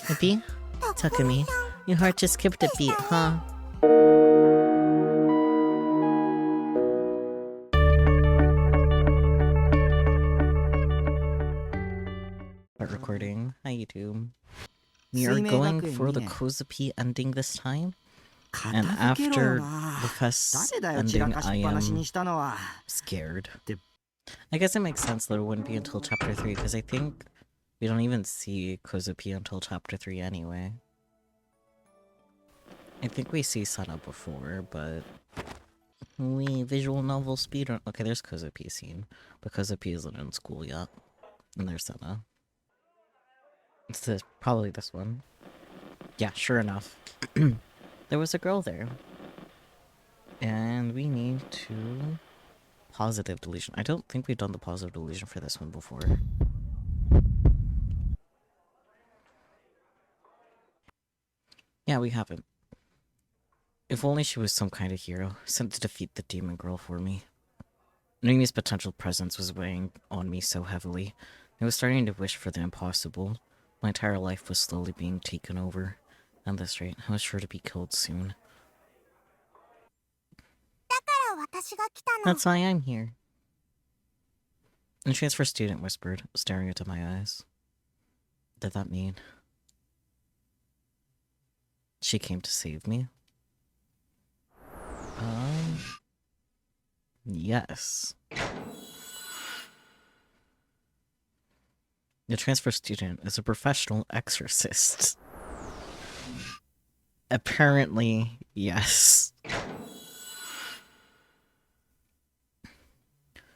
A beat? Takumi, your heart just skipped a beat, huh? Start recording. Hi, YouTube. We are going for the Kozupiiiii ending this time. And after the fest ending, I am scared. I guess it makes sense that it wouldn't be until chapter 3, because I think we don't even see Kozupiiiii until chapter 3 anyway. I think we see Sana before, but... visual novel speedrun. Okay, there's Kozupiiiii scene, but Kozupiiiii isn't in school yet. And there's Sana. It's probably this one. Yeah, sure enough. There was a girl there. And we need to... Positive deletion. I don't think we've done the positive deletion for this one before. Yeah, we haven't. If only she was some kind of hero, sent to defeat the demon girl for me. Nimi's potential presence was weighing on me so heavily. I was starting to wish for the impossible. My entire life was slowly being taken over. At this rate, I was sure to be killed soon. That's why I'm here. The transfer student whispered, staring into my eyes. Did that mean she came to save me? Yes. The transfer student is a professional exorcist. Apparently, yes.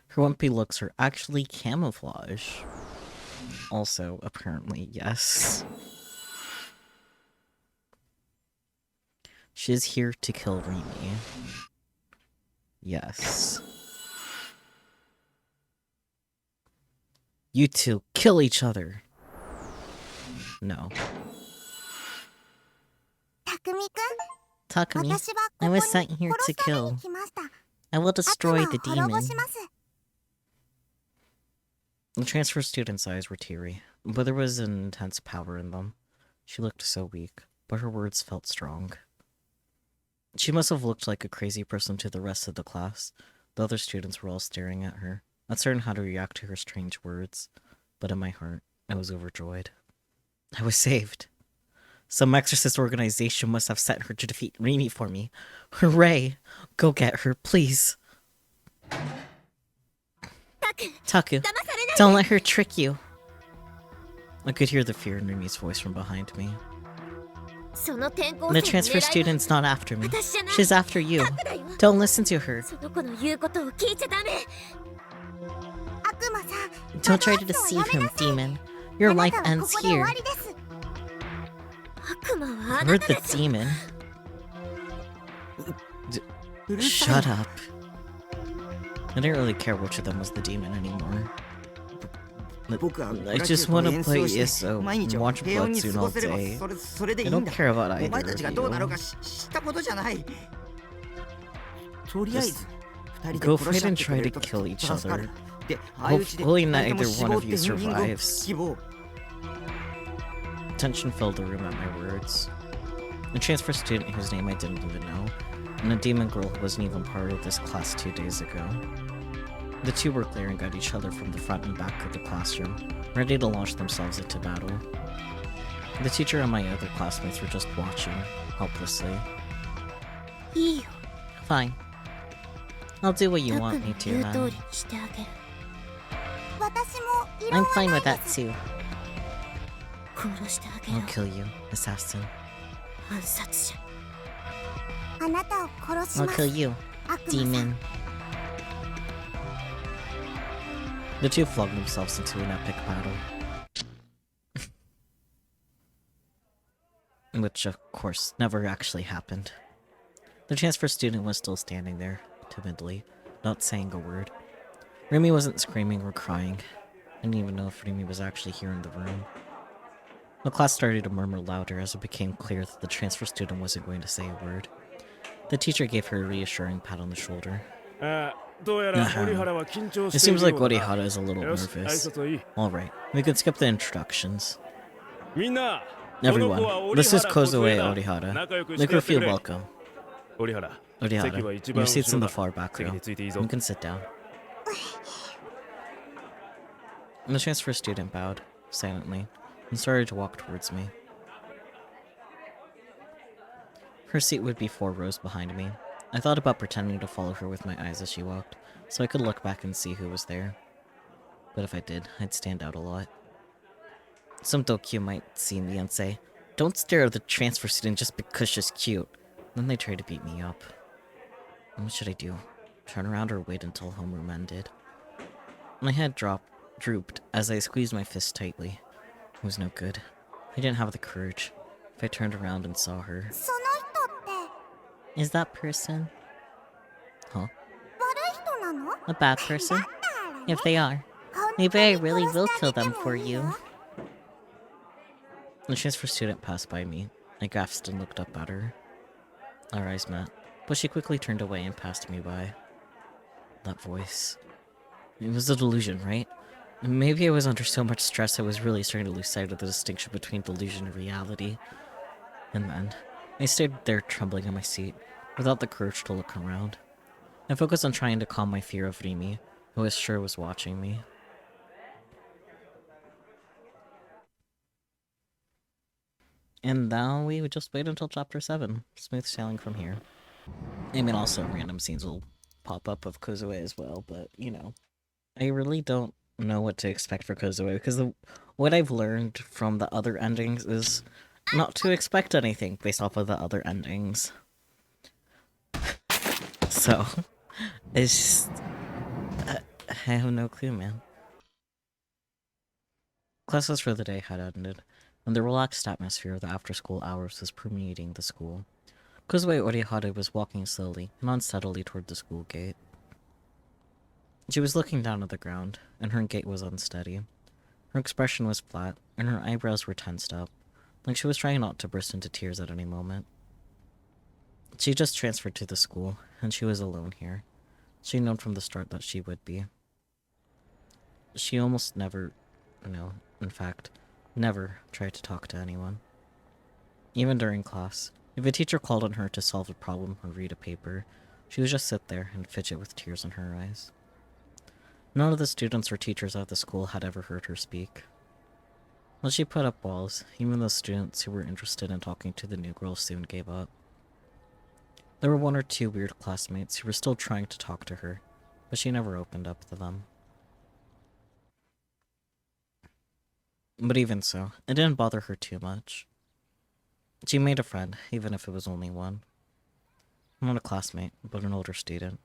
Her wimpy looks are actually camouflage. Also, apparently, yes. She is here to kill Rimi. Yes. You two, kill each other. No. Takumi, I was sent here to kill. I will destroy the demon. The transfer student's eyes were teary, but there was an intense power in them. She looked so weak, but her words felt strong. She must have looked like a crazy person to the rest of the class. The other students were all staring at her, uncertain how to react to her strange words. But in my heart, I was overjoyed. I was saved. Some exorcist organization must have sent her to defeat Rimi for me. Hooray! Go get her, please. Taku, don't let her trick you. I could hear the fear in Rimi's voice from behind me. The transfer student's not after me. She's after you. Don't listen to her. Don't try to deceive him, demon. Your life ends here. You're the demon. Shut up. I didn't really care which of them was the demon anymore. I just want to play Isso and watch Bloodsoon all day. I don't care about either of you. Just go fight and try to kill each other. Hopefully neither one of you survives. Tension filled the room at my words. A transfer student whose name I didn't even know, and a demon girl who wasn't even part of this class 2 days ago. The two were glaring at each other from the front and back of the classroom, ready to launch themselves into battle. The teacher and my other classmates were just watching, helplessly. Fine. I'll do what you want me to, then. I'm fine with that, too. I'll kill you, assassin. I'll kill you, demon. The two flung themselves into an epic battle. Which, of course, never actually happened. The transfer student was still standing there, timidly, not saying a word. Rimi wasn't screaming or crying. I didn't even know if Rimi was actually here in the room. The class started to murmur louder as it became clear that the transfer student wasn't going to say a word. The teacher gave her a reassuring pat on the shoulder. It seems like Orihara is a little nervous. Alright, we can skip the introductions. Everyone, this is Kozue Orihara. Make her feel welcome. Orihara, your seat's in the far back row. You can sit down. The transfer student bowed, silently, and started to walk towards me. Her seat would be 4 rows behind me. I thought about pretending to follow her with my eyes as she walked, so I could look back and see who was there. But if I did, I'd stand out a lot. Some Dokyu might see me and say, "Don't stare at the transfer student just because she's cute." Then they try to beat me up. What should I do? Turn around or wait until homeroom ended? My head drooped as I squeezed my fist tightly. It was no good. I didn't have the courage. If I turned around and saw her... Is that person? Huh? A bad person? If they are, maybe I really will kill them for you. The transfer student passed by me. I gasped and looked up at her. Our eyes met, but she quickly turned away and passed me by. That voice... It was a delusion, right? Maybe I was under so much stress I was really starting to lose sight of the distinction between delusion and reality. And then, I stayed there trembling in my seat, without the courage to look around. I focused on trying to calm my fear of Rimi, who I was sure was watching me. And now we would just wait until chapter 7. Smooth sailing from here. I mean, also random scenes will pop up of Kozue as well, but, you know. I really don't know what to expect for Kozue, because what I've learned from the other endings is not to expect anything based off of the other endings. So, it's just... I have no clue, man. Classes for the day had ended, and the relaxed atmosphere of the after-school hours was permeating the school. Kozue Orihara was walking slowly and unsteadily toward the school gate. She was looking down at the ground, and her gait was unsteady. Her expression was flat, and her eyebrows were tensed up, like she was trying not to burst into tears at any moment. She just transferred to the school, and she was alone here. She had known from the start that she would be. She almost never, in fact, never tried to talk to anyone. Even during class, if a teacher called on her to solve a problem or read a paper, she would just sit there and fidget with tears in her eyes. None of the students or teachers at the school had ever heard her speak. When she put up walls, even the students who were interested in talking to the new girl soon gave up. There were 1 or 2 weird classmates who were still trying to talk to her, but she never opened up to them. But even so, it didn't bother her too much. She made a friend, even if it was only one. Not a classmate, but an older student.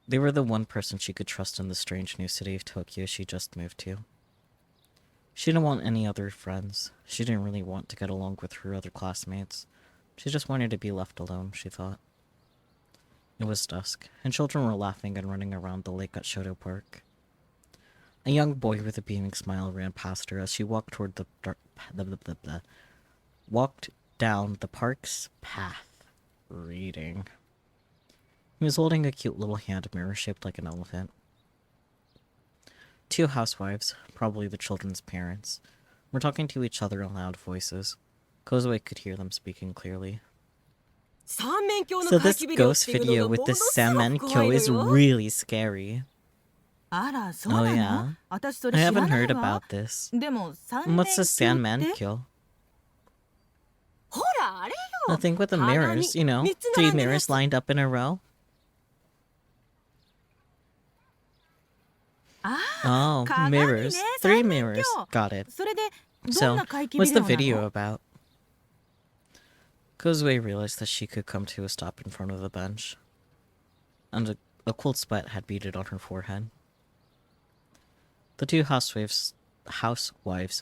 They were the one person she could trust in the strange new city of Tokyo she just moved to. She didn't want any other friends. She didn't really want to get along with her other classmates. She just wanted to be left alone, she thought. It was dusk, and children were laughing and running around the lake at Shoto Park. A young boy with a beaming smile ran past her as she walked toward walked down the park's path, reading. He was holding a cute little hand mirror shaped like an elephant. 2 housewives, probably the children's parents, were talking to each other in loud voices. Kozue could hear them speaking clearly. So this ghost video with the Sanmenkyo is really scary. Oh yeah? I haven't heard about this. What's the Sanmenkyo? The thing with the mirrors, 3 mirrors lined up in a row? Oh, mirrors. 3 mirrors. Got it. So, what's the video about? Kozue realized that she could come to a stop in front of the bench, and a cold sweat had beaded on her forehead. The 2 housewives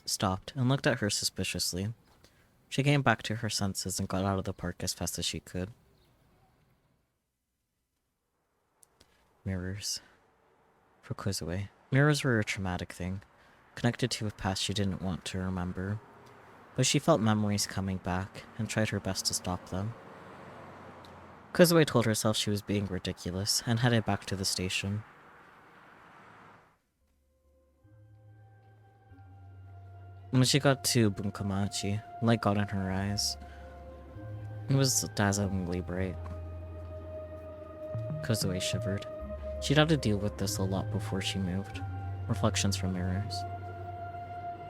stopped and looked at her suspiciously. She came back to her senses and got out of the park as fast as she could. Mirrors. For Kozue, mirrors were a traumatic thing, connected to a past she didn't want to remember. But she felt memories coming back, and tried her best to stop them. Kozue told herself she was being ridiculous, and headed back to the station. When she got to Bunkomachi, light got in her eyes. It was dazzlingly bright. Kozue shivered. She'd had to deal with this a lot before she moved. Reflections from mirrors.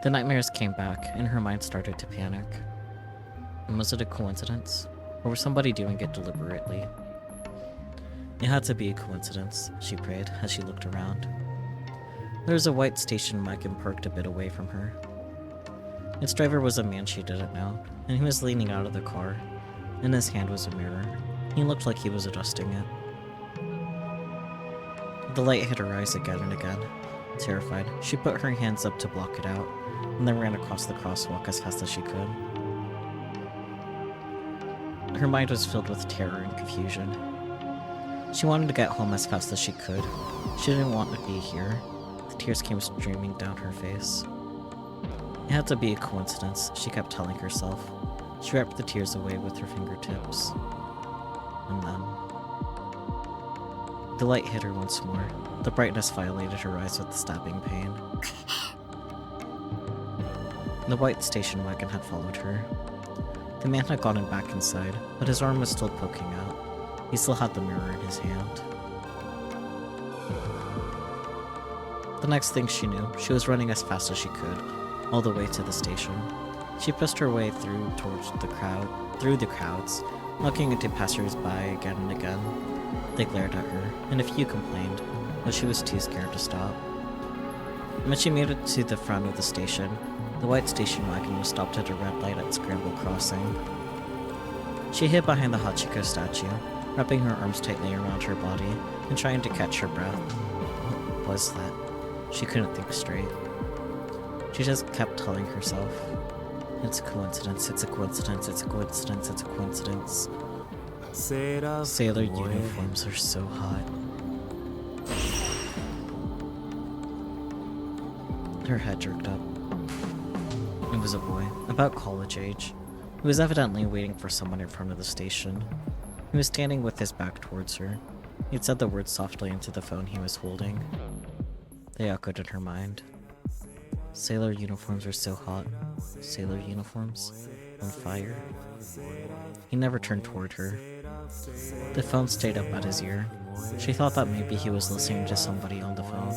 The nightmares came back, and her mind started to panic. Was it a coincidence? Or was somebody doing it deliberately? It had to be a coincidence, she prayed as she looked around. There was a white station wagon parked a bit away from her. Its driver was a man she didn't know, and he was leaning out of the car. In his hand was a mirror. He looked like he was adjusting it. The light hit her eyes again and again. Terrified, she put her hands up to block it out, and then ran across the crosswalk as fast as she could. Her mind was filled with terror and confusion. She wanted to get home as fast as she could. She didn't want to be here. The tears came streaming down her face. It had to be a coincidence, she kept telling herself. She wiped the tears away with her fingertips. And then... the light hit her once more. The brightness violated her eyes with stabbing pain. The white station wagon had followed her. The man had gotten back inside, but his arm was still poking out. He still had the mirror in his hand. The next thing she knew, she was running as fast as she could, all the way to the station. She pushed her way through the crowds, knocking into passers-by again and again. They glared at her, and a few complained, but she was too scared to stop. When she made it to the front of the station, the white station wagon was stopped at a red light at Scramble Crossing. She hid behind the Hachiko statue, wrapping her arms tightly around her body and trying to catch her breath. What was that? She couldn't think straight. She just kept telling herself, it's a coincidence, it's a coincidence, it's a coincidence, it's a coincidence. Sailor uniforms are so hot. Her head jerked up. It was a boy, about college age, who was evidently waiting for someone in front of the station. He was standing with his back towards her. He'd said the words softly into the phone he was holding. They echoed in her mind. Sailor uniforms are so hot. Sailor uniforms? On fire? He never turned toward her. The phone stayed up at his ear. She thought that maybe he was listening to somebody on the phone.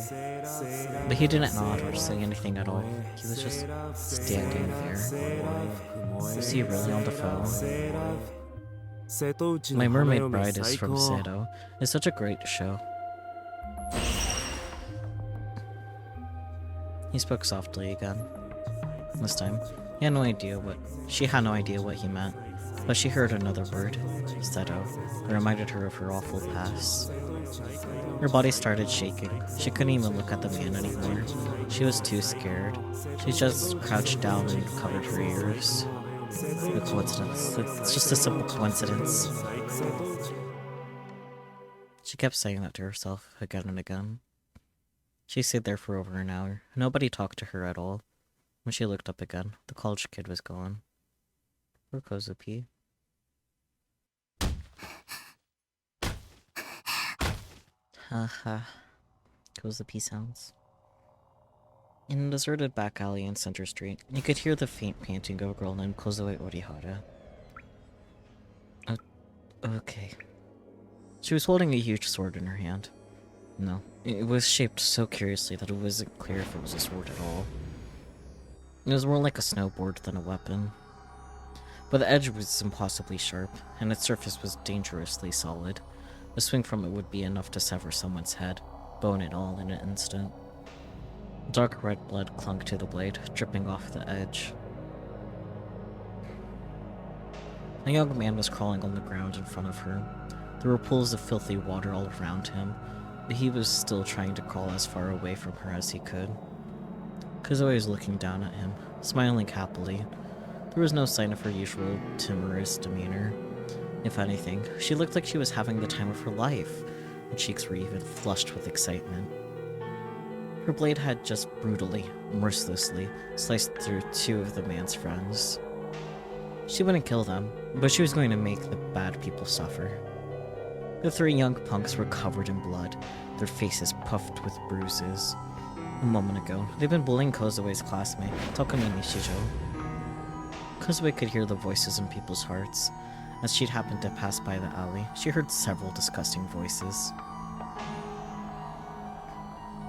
But he didn't nod or say anything at all. He was just standing there. Was he really on the phone? My Mermaid Bride is from Seto. It's such a great show. He spoke softly again. This time, she had no idea what he meant, but she heard another word, Seto. It reminded her of her awful past. Her body started shaking. She couldn't even look at the man anymore. She was too scared. She just crouched down and covered her ears. A coincidence. It's just a simple coincidence. She kept saying that to herself again and again. She stayed there for over an hour. Nobody talked to her at all. When she looked up again, the college kid was gone. Poor Kozupiiiii. Haha. Kozupiiiii sounds. In a deserted back alley in Center Street, you could hear the faint panting of a girl named Kozue Orihara. Okay. She was holding a huge sword in her hand. No, it was shaped so curiously that it wasn't clear if it was a sword at all. It was more like a snowboard than a weapon. But the edge was impossibly sharp, and its surface was dangerously solid. A swing from it would be enough to sever someone's head, bone and all, in an instant. Dark red blood clung to the blade, dripping off the edge. A young man was crawling on the ground in front of her. There were pools of filthy water all around him, but he was still trying to crawl as far away from her as he could. Kozue was looking down at him, smiling happily. There was no sign of her usual timorous demeanor. If anything, she looked like she was having the time of her life. Her cheeks were even flushed with excitement. Her blade had just brutally, mercilessly, sliced through two of the man's friends. She wouldn't kill them, but she was going to make the bad people suffer. The three young punks were covered in blood, their faces puffed with bruises. A moment ago, they'd been bullying Kozue's classmate, Takumi Nishijo. Kozue could hear the voices in people's hearts. As she'd happened to pass by the alley, she heard several disgusting voices.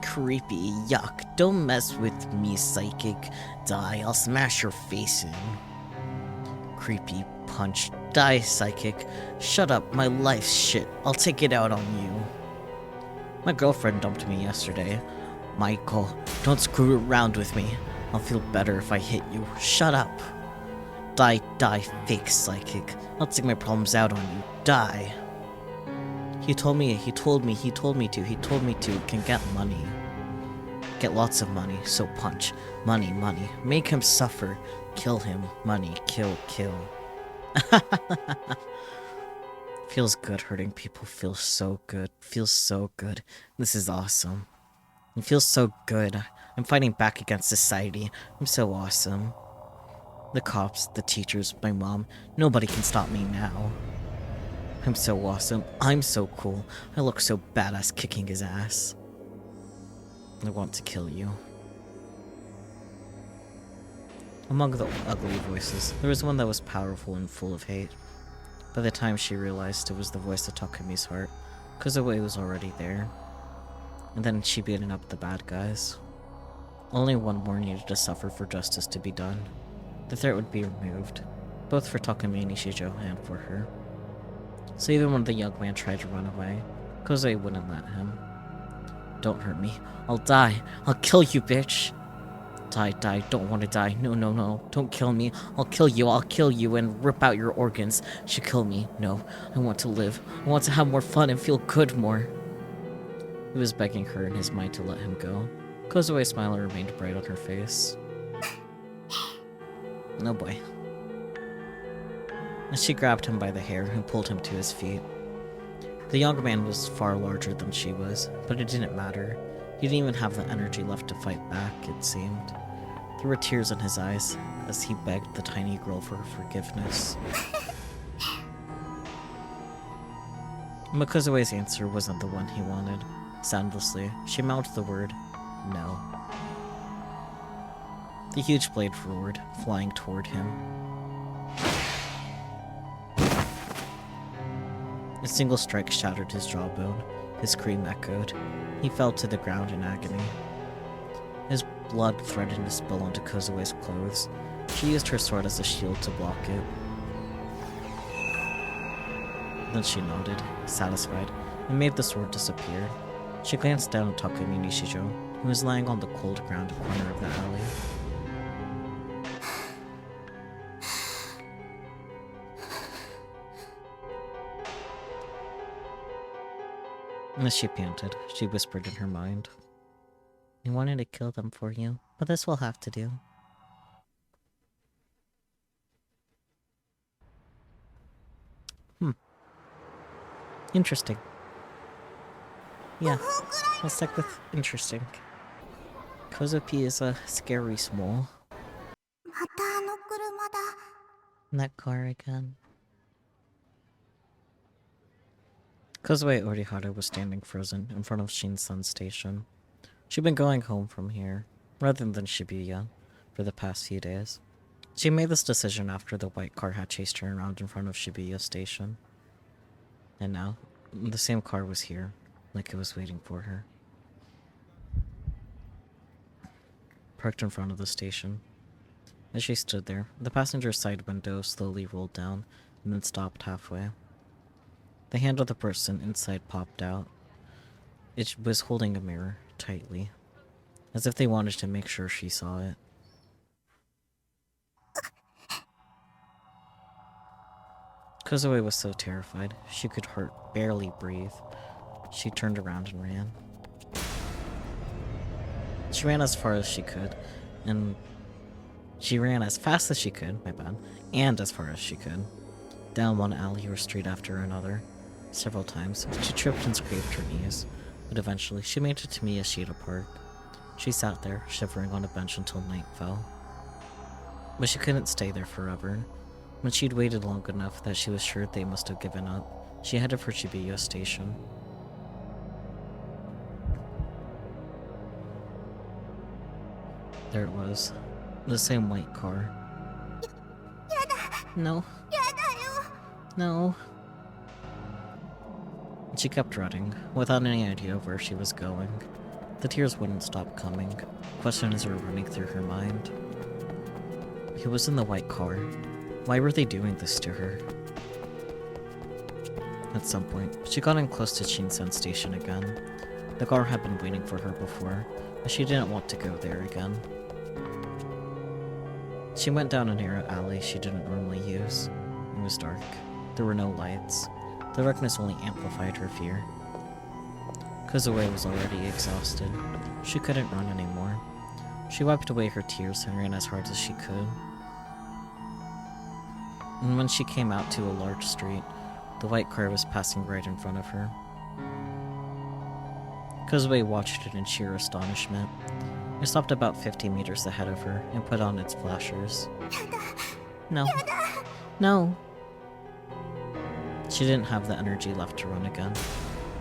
Creepy, yuck, don't mess with me, psychic. Die, I'll smash your face in. Creepy, punch, die, psychic. Shut up, my life's shit, I'll take it out on you. My girlfriend dumped me yesterday. Michael, don't screw around with me. I'll feel better if I hit you. Shut up. Die, die, fake psychic. I'll take my problems out on you. Die. He told me to. Can get money. Get lots of money, so punch. Money, money. Make him suffer. Kill him. Money, kill, kill. Feels good hurting people. Feels so good. Feels so good. This is awesome. It feels so good. I'm fighting back against society. I'm so awesome. The cops, the teachers, my mom, nobody can stop me now. I'm so awesome. I'm so cool. I look so badass kicking his ass. I want to kill you. Among the ugly voices, there was one that was powerful and full of hate. By the time she realized it was the voice of Takumi's heart, Kozue was already there. And then she beaten up the bad guys. Only one more needed to suffer for justice to be done. The threat would be removed, both for Takumi Nishijo and for her. So even when the young man tried to run away, Kozue wouldn't let him. Don't hurt me. I'll die. I'll kill you, bitch. Die, die. Don't want to die. No, no, no. Don't kill me. I'll kill you. I'll kill you and rip out your organs. You kill me. No. I want to live. I want to have more fun and feel good more. He was begging her in his mind to let him go. Kozue's smile remained bright on her face. Oh boy. And she grabbed him by the hair and pulled him to his feet. The young man was far larger than she was, but it didn't matter. He didn't even have the energy left to fight back, it seemed. There were tears in his eyes as he begged the tiny girl for forgiveness. But Kozue's answer wasn't the one he wanted. Soundlessly, she mouthed the word, no. The huge blade roared, flying toward him. A single strike shattered his jawbone. His scream echoed. He fell to the ground in agony. His blood threatened to spill onto Kozue's clothes. She used her sword as a shield to block it. Then she nodded, satisfied, and made the sword disappear. She glanced down at Takumi Nishijo, who was lying on the cold ground corner of the alley. As she panted, she whispered in her mind, I wanted to kill them for you, but this will have to do. Interesting. Yeah, I'll stick with interesting. Kozupiiiii is a scary small. That car again. Kozue Orihara was standing frozen in front of Shinsan Station. She'd been going home from here, rather than Shibuya, for the past few days. She made this decision after the white car had chased her around in front of Shibuya Station. And now, the same car was here, like it was waiting for her. Parked in front of the station. As she stood there, the passenger's side window slowly rolled down and then stopped halfway. The hand of the person inside popped out. It was holding a mirror tightly, as if they wanted to make sure she saw it. Kozue was so terrified, she could barely breathe. She turned around and ran. She ran as far as she could, and she ran as fast as she could, and as far as she could. Down one alley or street after another. Several times, she tripped and scraped her knees, but eventually she made it to Miyashita Park. She sat there, shivering on a bench until night fell. But she couldn't stay there forever. When she'd waited long enough that she was sure they must have given up, she headed for Shibuya Station. There it was. The same white car. No. No. She kept running, without any idea of where she was going. The tears wouldn't stop coming. Questions were running through her mind. He was in the white car. Why were they doing this to her? At some point, she got in close to Shinsen Station again. The car had been waiting for her before, but she didn't want to go there again. She went down a narrow alley she didn't normally use. It was dark. There were no lights. The darkness only amplified her fear. Kozue was already exhausted. She couldn't run anymore. She wiped away her tears and ran as hard as she could. And when she came out to a large street, the white car was passing right in front of her. Kozue watched it in sheer astonishment. It stopped about 50 meters ahead of her and put on its flashers. No. No. She didn't have the energy left to run again.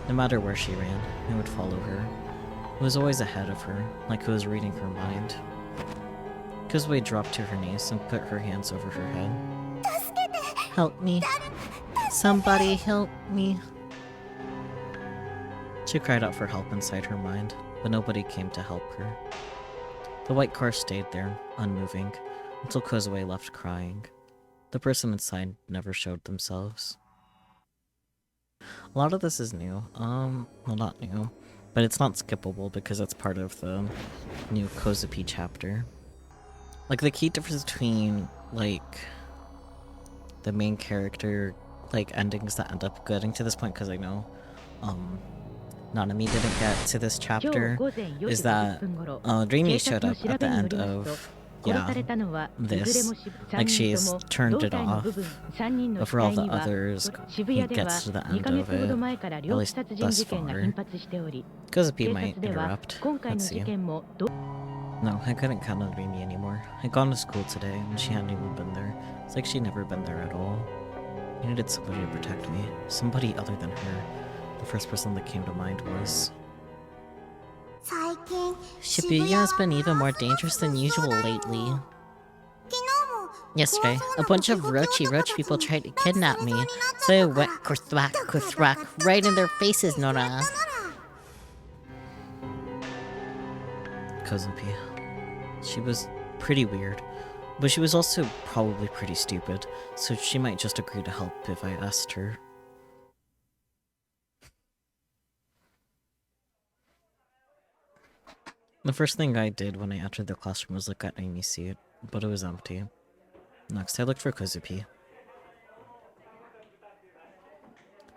No matter where she ran, it would follow her. It was always ahead of her, like it was reading her mind. Kozue dropped to her knees and put her hands over her head. Help me. Somebody help me. She cried out for help inside her mind, but nobody came to help her. The white car stayed there, unmoving, until Kozue left crying. The person inside never showed themselves. A lot of this is new. Well, not new, but it's not skippable because it's part of the new Kozupiiiii chapter. Like, the key difference between, like, the main character, like, endings that end up getting to this point, because I know, Nanami didn't get to this chapter, is that, Dreamy showed up at the end of, yeah, this. Like, she's turned it off, but for all the others, he gets to the end of it, at least thus far. Kozupiiiii might interrupt. Let's see. No, I couldn't count on Dreamy anymore. I'd gone to school today, and she hadn't even been there. It's like she'd never been there at all. I needed somebody to protect me. Somebody other than her. The first person that came to mind was... Shibuya has been even more dangerous than usual lately. Yesterday, a bunch of roach people tried to kidnap me, so I went kuthrak right in their faces, Nora. Kozupiiiii. She was pretty weird, but she was also probably pretty stupid, so she might just agree to help if I asked her. The first thing I did when I entered the classroom was look at Amy's seat, but it was empty. Next, I looked for Kozupiiiii.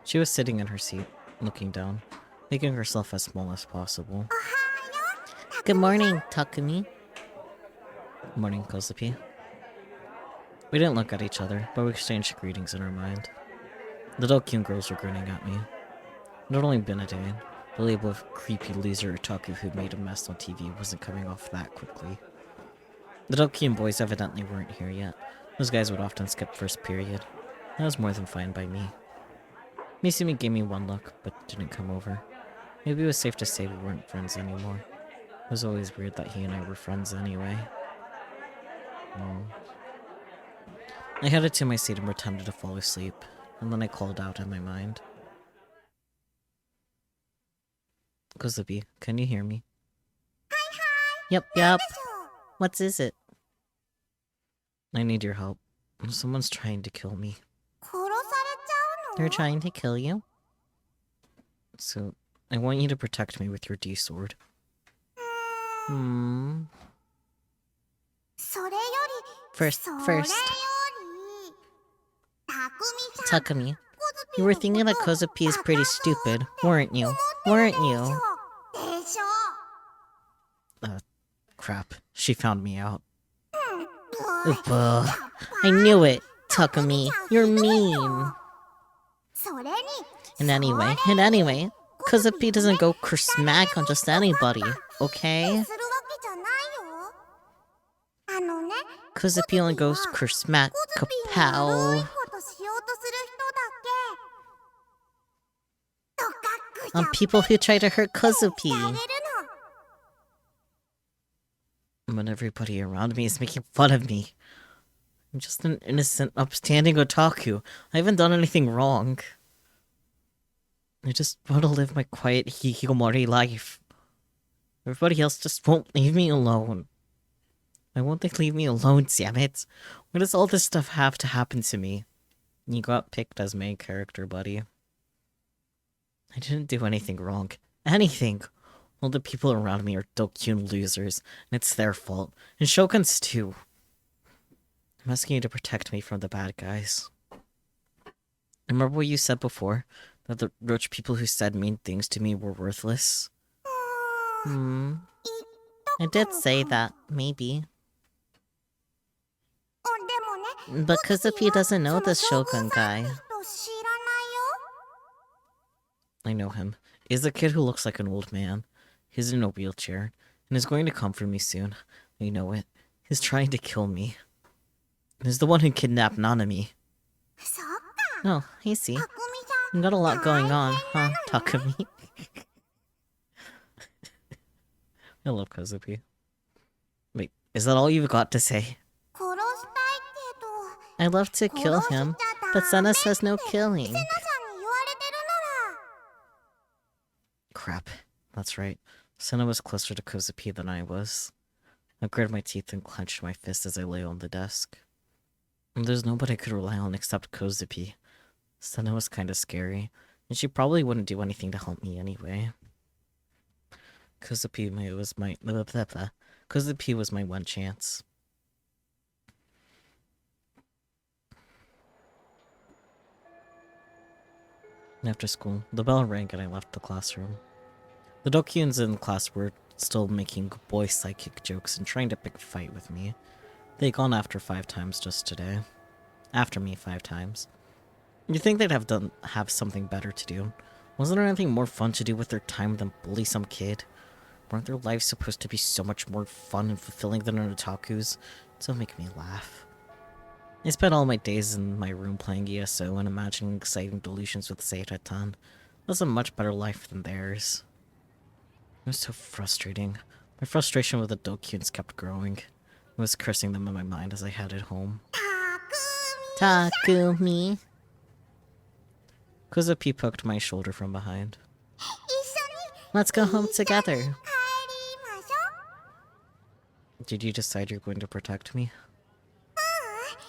She was sitting in her seat, looking down, making herself as small as possible. Good morning, Takumi. Good morning, Kozupiiiii. We didn't look at each other, but we exchanged greetings in our mind. The Dokyun girls were grinning at me. It had only been a day. The label of creepy loser otaku who made a mess on TV wasn't coming off that quickly. The Dokyun boys evidently weren't here yet. Those guys would often skip first period. That was more than fine by me. Misumi gave me one look, but didn't come over. Maybe it was safe to say we weren't friends anymore. It was always weird that he and I were friends anyway. I headed to my seat and pretended to fall asleep, and then I called out in my mind. Kozupiiiii, can you hear me? Yep. What is it? I need your help. Someone's trying to kill me. They're trying to kill you? So, I want you to protect me with your D-sword. First. Takumi, you were thinking that Kozupiiiii is pretty stupid, weren't you? Crap. She found me out. I knew it, Takumi. You're mean. And anyway, Kozupiiiii doesn't go smack on just anybody, okay? Kozupiiiii only goes smack kapow on people who try to hurt Kozupiiiii. When everybody around me is making fun of me. I'm just an innocent, upstanding otaku. I haven't done anything wrong. I just want to live my quiet hikikomori life. Everybody else just won't leave me alone. Why won't they leave me alone, damn it? Why does all this stuff have to happen to me? You got picked as main character, buddy. I didn't do anything wrong. Anything! All the people around me are Dokyun losers, and it's their fault. And Shogun's too. I'm asking you to protect me from the bad guys. Remember what you said before? That the rich people who said mean things to me were worthless? I did say that, maybe. But Kozupi doesn't know this Shogun guy. I know him. He's a kid who looks like an old man. He's in a wheelchair, and is going to come for me soon. I know it. He's trying to kill me. He's the one who kidnapped Nanami. Oh, I see. You got a lot going on, huh, Takumi? I love Kozupi. Wait, is that all you've got to say? I'd love to kill him, but Senna says no killing. Crap, that's right. Senna was closer to Kozupi than I was. I gritted my teeth and clenched my fist as I lay on the desk. There's nobody I could rely on except Kozupi. Senna was kinda scary, and she probably wouldn't do anything to help me anyway. Kozupi was my one chance. After school, the bell rang and I left the classroom. The Dokyuns in class were still making boy psychic jokes and trying to pick a fight with me. They'd gone after 5 times just today. After me 5 times. You'd think they'd have something better to do. Wasn't there anything more fun to do with their time than bully some kid? Weren't their lives supposed to be so much more fun and fulfilling than an otaku's? Don't make me laugh. I spent all my days in my room playing ESO and imagining exciting delusions with Seita-tan. It was a much better life than theirs. It was so frustrating. My frustration with the Dokyuns kept growing. I was cursing them in my mind as I headed home. Takumi. Kozupi poked my shoulder from behind. Let's go home together. Did you decide you're going to protect me?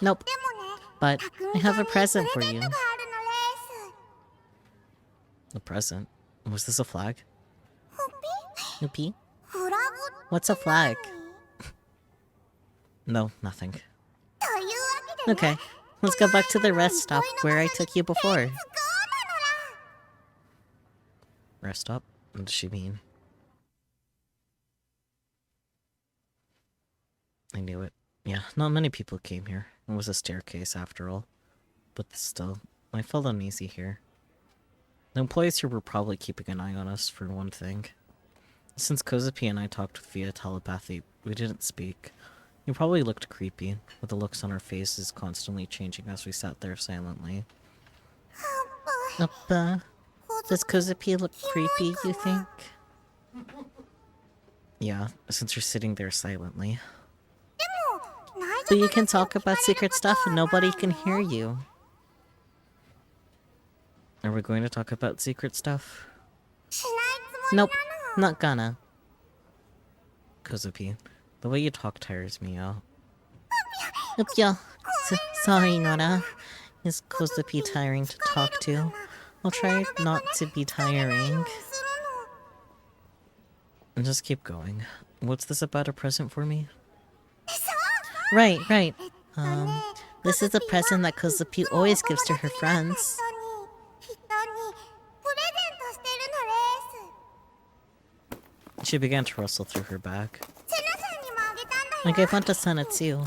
Nope. But I have a present for you. A present? Was this a flag? Whoopee? What's a flag? No, nothing. Okay, let's go back to the rest stop where I took you before. Rest stop? What does she mean? I knew it. Yeah, not many people came here. It was a staircase after all. But still, I felt uneasy here. The employees here were probably keeping an eye on us for one thing. Since Kozupi and I talked via telepathy, we didn't speak. He probably looked creepy, with the looks on our faces constantly changing as we sat there silently. Does Kozupi look creepy, you think? Yeah, since you're sitting there silently. But you can talk about secret stuff and nobody can hear you. Are we going to talk about secret stuff? Nope, not gonna. Kozupi, the way you talk tires me out. Yeah, sorry, Nora. Is Kozupi tiring to talk to? I'll try not to be tiring. And just keep going. What's this about, a present for me? Right. This is a present that Kozupi always gives to her friends. She began to rustle through her bag. I gave one to Senna too.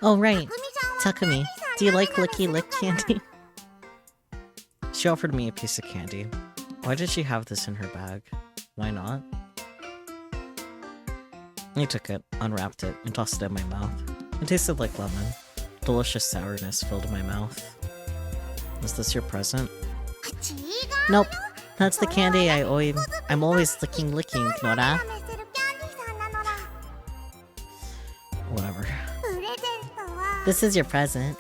Oh right, Takumi, do you like Licky Lick candy? She offered me a piece of candy. Why did she have this in her bag? Why not? I took it, unwrapped it, and tossed it in my mouth. It tasted like lemon. Delicious sourness filled my mouth. Is this your present? Nope. That's the candy I'm always licking, Nora. Whatever. This is your present.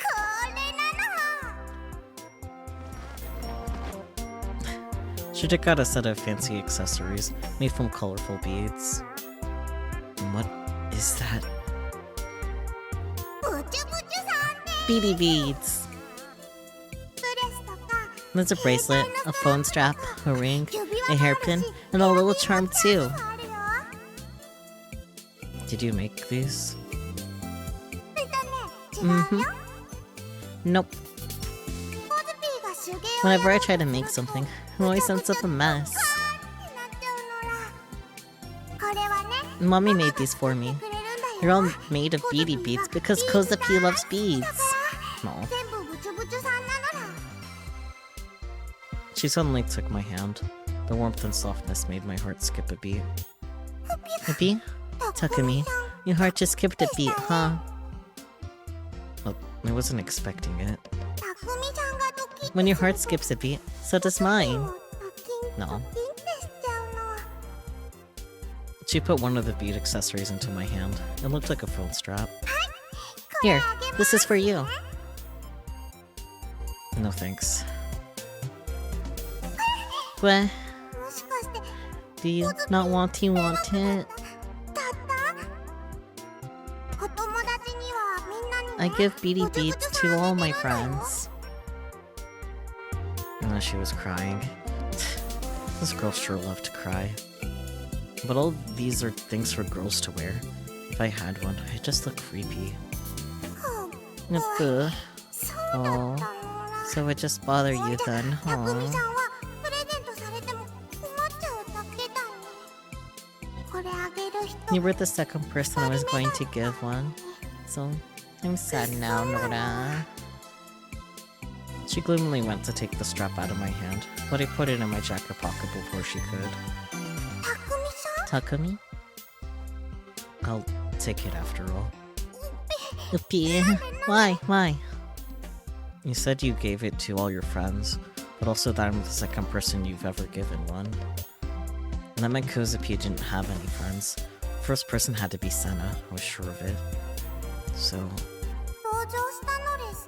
She took out a set of fancy accessories made from colorful beads. What is that? Beady beads. There's a bracelet, a phone strap, a ring, a hairpin, and a little charm too. Did you make these? Mm-hmm. Nope. Whenever I try to make something, it always ends up a mess. Mommy made these for me. They're all made of beady beads because Kozupiiiii loves beads. No. She suddenly took my hand. The warmth and softness made my heart skip a beat. A beat? Takumi, your heart just skipped a beat, huh? Well, I wasn't expecting it. When your heart skips a beat, so does mine. No. She put one of the bead accessories into my hand. It looked like a phone strap. Here, this is for you. No thanks. What? Do you not want it? I give beady beads to all my friends. And then she was crying. This girl sure loved to cry. But all these are things for girls to wear. If I had one, I'd just look creepy. Oh, so it just bother you then, huh? You were the second person I was going to give one, so I'm sad now, Nora. She gloomily went to take the strap out of my hand, but I put it in my jacket pocket before she could. Takumi? I'll take it after all. Yuppie. Why? You said you gave it to all your friends, but also that I'm the second person you've ever given one. And that meant Kozupiiiii didn't have any friends. First person had to be Senna, I was sure of it. So...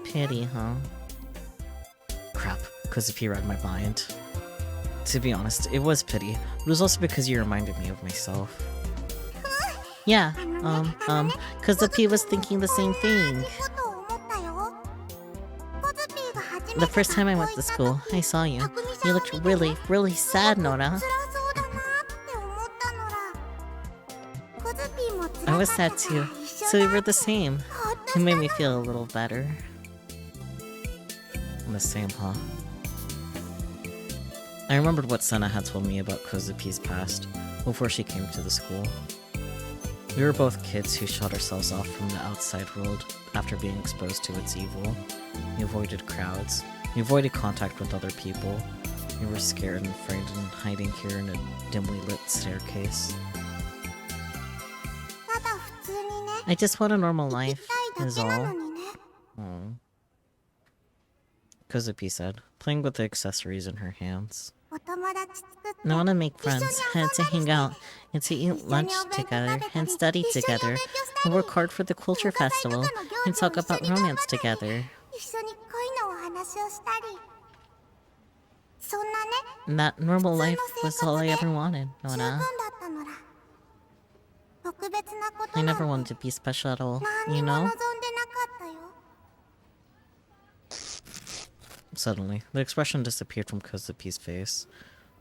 pity, huh? Crap, Kozupiiiii read my mind. To be honest, it was pity, but it was also because you reminded me of myself. Yeah, Kozupiiiii was thinking the same thing. The first time I went to school, I saw you. You looked really, really sad, Nora. I was sad too, so we were the same. It made me feel a little better. I'm the same, huh? I remembered what Senna had told me about Kozupiiii's past before she came to the school. We were both kids who shut ourselves off from the outside world after being exposed to its evil. We avoided crowds. We avoided contact with other people. We were scared and frightened, hiding here in a dimly lit staircase. I just want a normal life, is all. Oh. Kozupiiiii said, playing with the accessories in her hands. I want to make friends, and to hang out, and to eat lunch together, and study together, and work hard for the culture festival, and talk about romance together. And that normal life was all I ever wanted, Nora. I never wanted to be special at all, you know? Suddenly, the expression disappeared from Kozupiiii's face.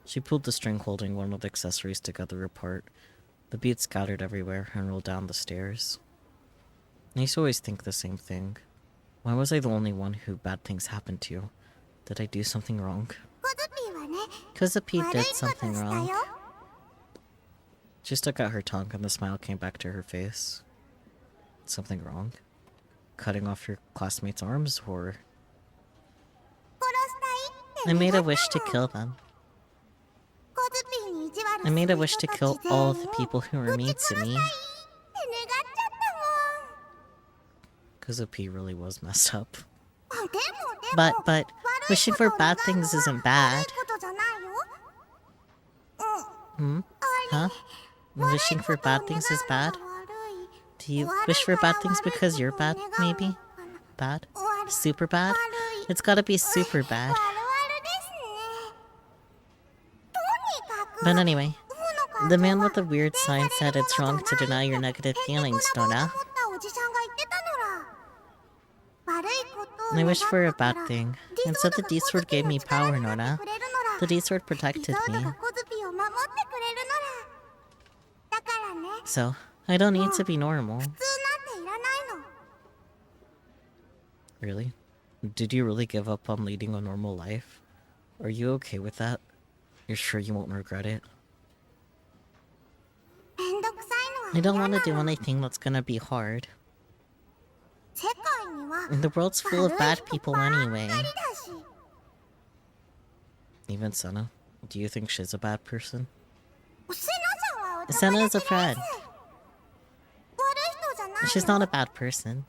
She pulled the string holding one of the accessories together apart. The beads scattered everywhere and rolled down the stairs. I used to always think the same thing. Why was I the only one who bad things happened to? Did I do something wrong? Kozupiiiii did something wrong. She stuck out her tongue and the smile came back to her face. Something wrong? Cutting off your classmates' arms, or... I made a wish to kill them. I made a wish to kill all the people who were mean to me. Kozupiiiii really was messed up. But, wishing for bad things isn't bad. Hmm? Huh? Wishing for bad things is bad? Do you wish for bad things because you're bad, maybe? Bad? Super bad? It's gotta be super bad. But anyway, the man with the weird sign said it's wrong to deny your negative feelings, Nona. I wish for a bad thing. Instead, the D-Sword gave me power, Nona. The D-Sword protected me. So, I don't need to be normal. Really? Did you really give up on leading a normal life? Are you okay with that? You're sure you won't regret it? I don't want to do anything that's gonna be hard. And the world's full of bad people anyway. Even Senna? Do you think she's a bad person? Senna is a friend. She's not a bad person.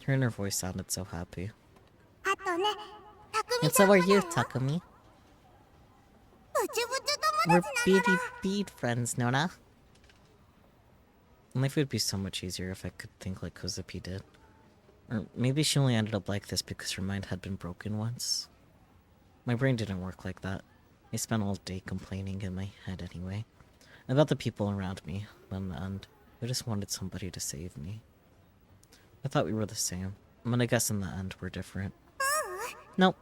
Her inner voice sounded so happy. And so are you, Takumi. We're bead friends, Nona. Life would be so much easier if I could think like Kozupi did. Or maybe she only ended up like this because her mind had been broken once. My brain didn't work like that. I spent all day complaining in my head anyway. About the people around me, but in the end, I just wanted somebody to save me. I thought we were the same, but I guess in the end we're different. Nope,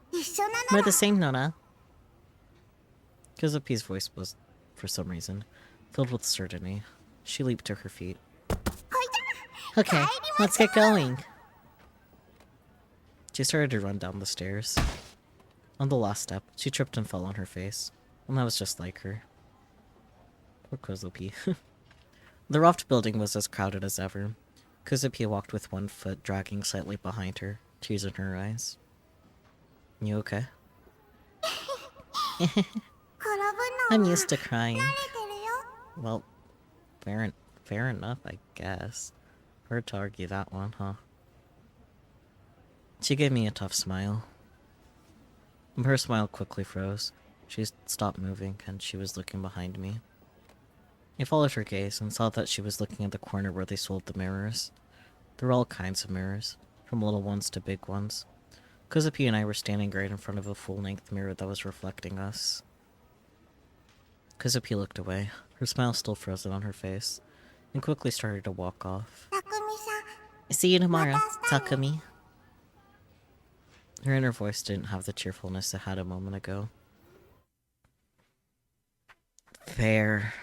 we're the same, Nona. Kozupi's voice was, for some reason, filled with certainty. She leaped to her feet. Okay, let's get going. She started to run down the stairs. On the last step, she tripped and fell on her face. And that was just like her. Poor Kozupi. The Roft building was as crowded as ever. Kozupi walked with one foot dragging slightly behind her, tears in her eyes. You okay? I'm used to crying. Well, fair enough, I guess. Hard to argue that one, huh? She gave me a tough smile. Her smile quickly froze. She stopped moving, and she was looking behind me. I followed her gaze and saw that she was looking at the corner where they sold the mirrors. There were all kinds of mirrors, from little ones to big ones. Kozupi and I were standing right in front of a full-length mirror that was reflecting us. Kozupi looked away, her smile still frozen on her face, and quickly started to walk off. See you tomorrow, Takumi. Her inner voice didn't have the cheerfulness it had a moment ago. Fair.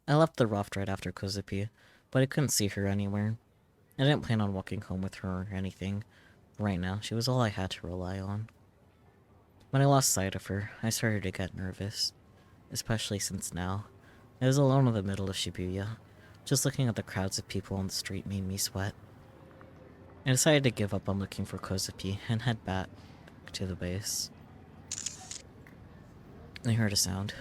I left the Roft right after Kozupi, but I couldn't see her anywhere. I didn't plan on walking home with her or anything. Right now, she was all I had to rely on. When I lost sight of her, I started to get nervous. Especially since now, I was alone in the middle of Shibuya. Just looking at the crowds of people on the street made me sweat. I decided to give up on looking for Kozupi and head back to the base. I heard a sound.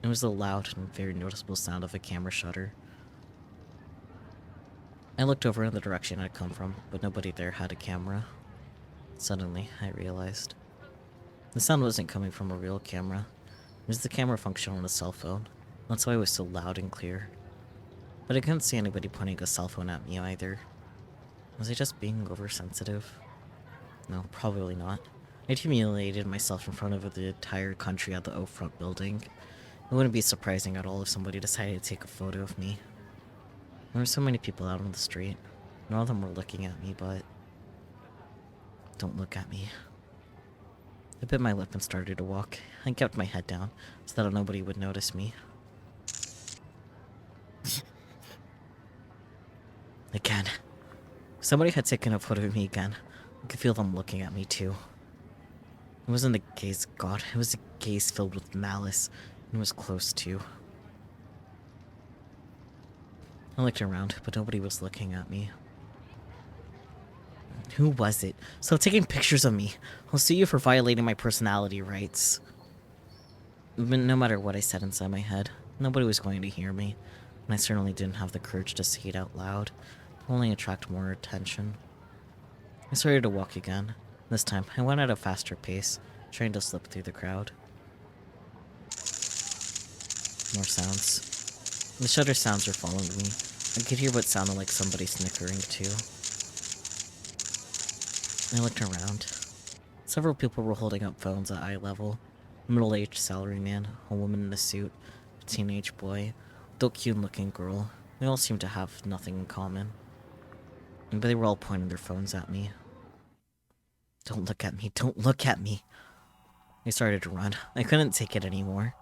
It was the loud and very noticeable sound of a camera shutter. I looked over in the direction I'd come from, but nobody there had a camera. Suddenly, I realized. The sound wasn't coming from a real camera. It was the camera function on a cell phone. That's why it was so loud and clear. But I couldn't see anybody pointing a cell phone at me either. Was I just being oversensitive? No, probably not. I'd humiliated myself in front of the entire country at the O Front building. It wouldn't be surprising at all if somebody decided to take a photo of me. There were so many people out on the street. None of them were looking at me, but... Don't look at me. I bit my lip and started to walk. I kept my head down, so that nobody would notice me. Again. Somebody had taken a photo of me again. I could feel them looking at me too. It wasn't a gaze of God, it was a gaze filled with malice, and it was close too. I looked around, but nobody was looking at me. Who was it? Stop taking pictures of me. I'll sue you for violating my personality rights. But no matter what I said inside my head, nobody was going to hear me, and I certainly didn't have the courage to say it out loud. It only attract more attention. I started to walk again. This time, I went at a faster pace, trying to slip through the crowd. More sounds. The shutter sounds were following me. I could hear what sounded like somebody snickering, too. I looked around. Several people were holding up phones at eye level. A middle-aged salaryman, a woman in a suit, a teenage boy, a cute-looking girl. They all seemed to have nothing in common. But they were all pointing their phones at me. Don't look at me, don't look at me! I started to run. I couldn't take it anymore.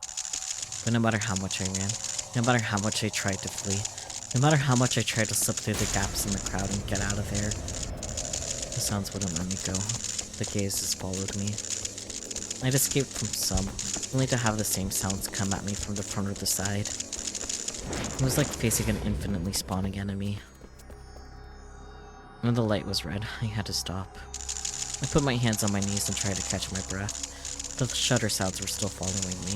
But no matter how much I ran, no matter how much I tried to flee, no matter how much I tried to slip through the gaps in the crowd and get out of there, the sounds wouldn't let me go. The gazes followed me. I'd escaped from some, only to have the same sounds come at me from the front or the side. It was like facing an infinitely spawning enemy. When the light was red, I had to stop. I put my hands on my knees and tried to catch my breath. The shutter sounds were still following me.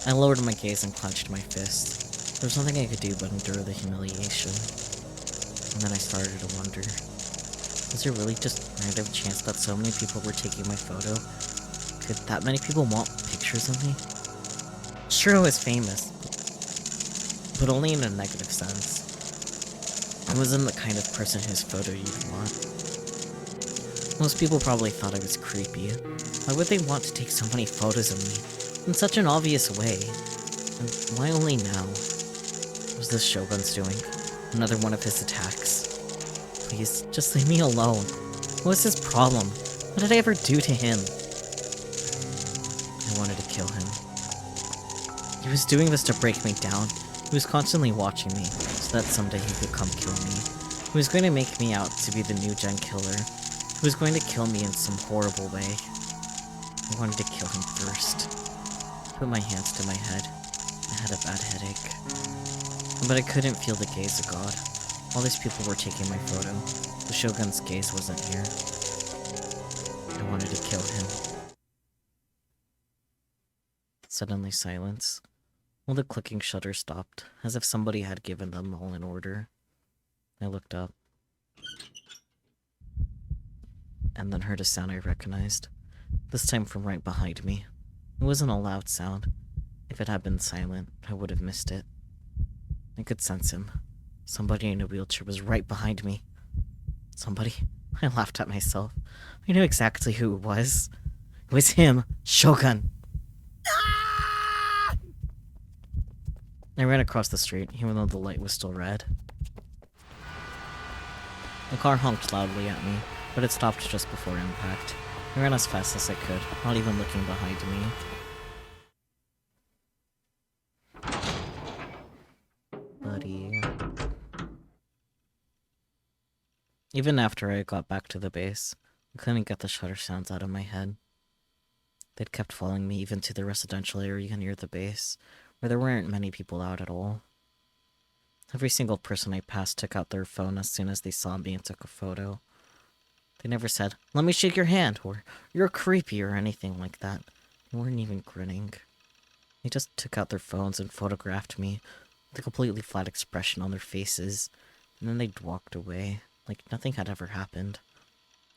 I lowered my gaze and clenched my fist. There was nothing I could do but endure the humiliation. And then I started to wonder, was there really just a random chance that so many people were taking my photo? Could that many people want pictures of me? Sure, I was famous, but only in a negative sense. I wasn't the kind of person whose photo you'd want. Most people probably thought I was creepy. Why would they want to take so many photos of me in such an obvious way? And why only now? What was this Shogun's doing? Another one of his attacks? Please, just leave me alone. What was his problem? What did I ever do to him? I wanted to kill him. He was doing this to break me down. He was constantly watching me, so that someday he could come kill me. He was going to make me out to be the new gen killer. He was going to kill me in some horrible way. I wanted to kill him first. I put my hands to my head. I had a bad headache. But I couldn't feel the gaze of God. All these people were taking my photo. The Shogun's gaze wasn't here. I wanted to kill him. Suddenly silence. All the clicking shutters stopped, as if somebody had given them all in order. I looked up. And then heard a sound I recognized. This time from right behind me. It wasn't a loud sound. If it had been silent, I would have missed it. I could sense him. Somebody in a wheelchair was right behind me. Somebody? I laughed at myself. I knew exactly who it was. It was him, Shogun. I ran across the street, even though the light was still red. The car honked loudly at me, but it stopped just before impact. I ran as fast as I could, not even looking behind me. Buddy. Even after I got back to the base, I couldn't get the shutter sounds out of my head. They'd kept following me even to the residential area near the base, where there weren't many people out at all. Every single person I passed took out their phone as soon as they saw me and took a photo. They never said, "Let me shake your hand," or "You're creepy," or anything like that. They weren't even grinning. They just took out their phones and photographed me with a completely flat expression on their faces, and then they'd walked away, like nothing had ever happened.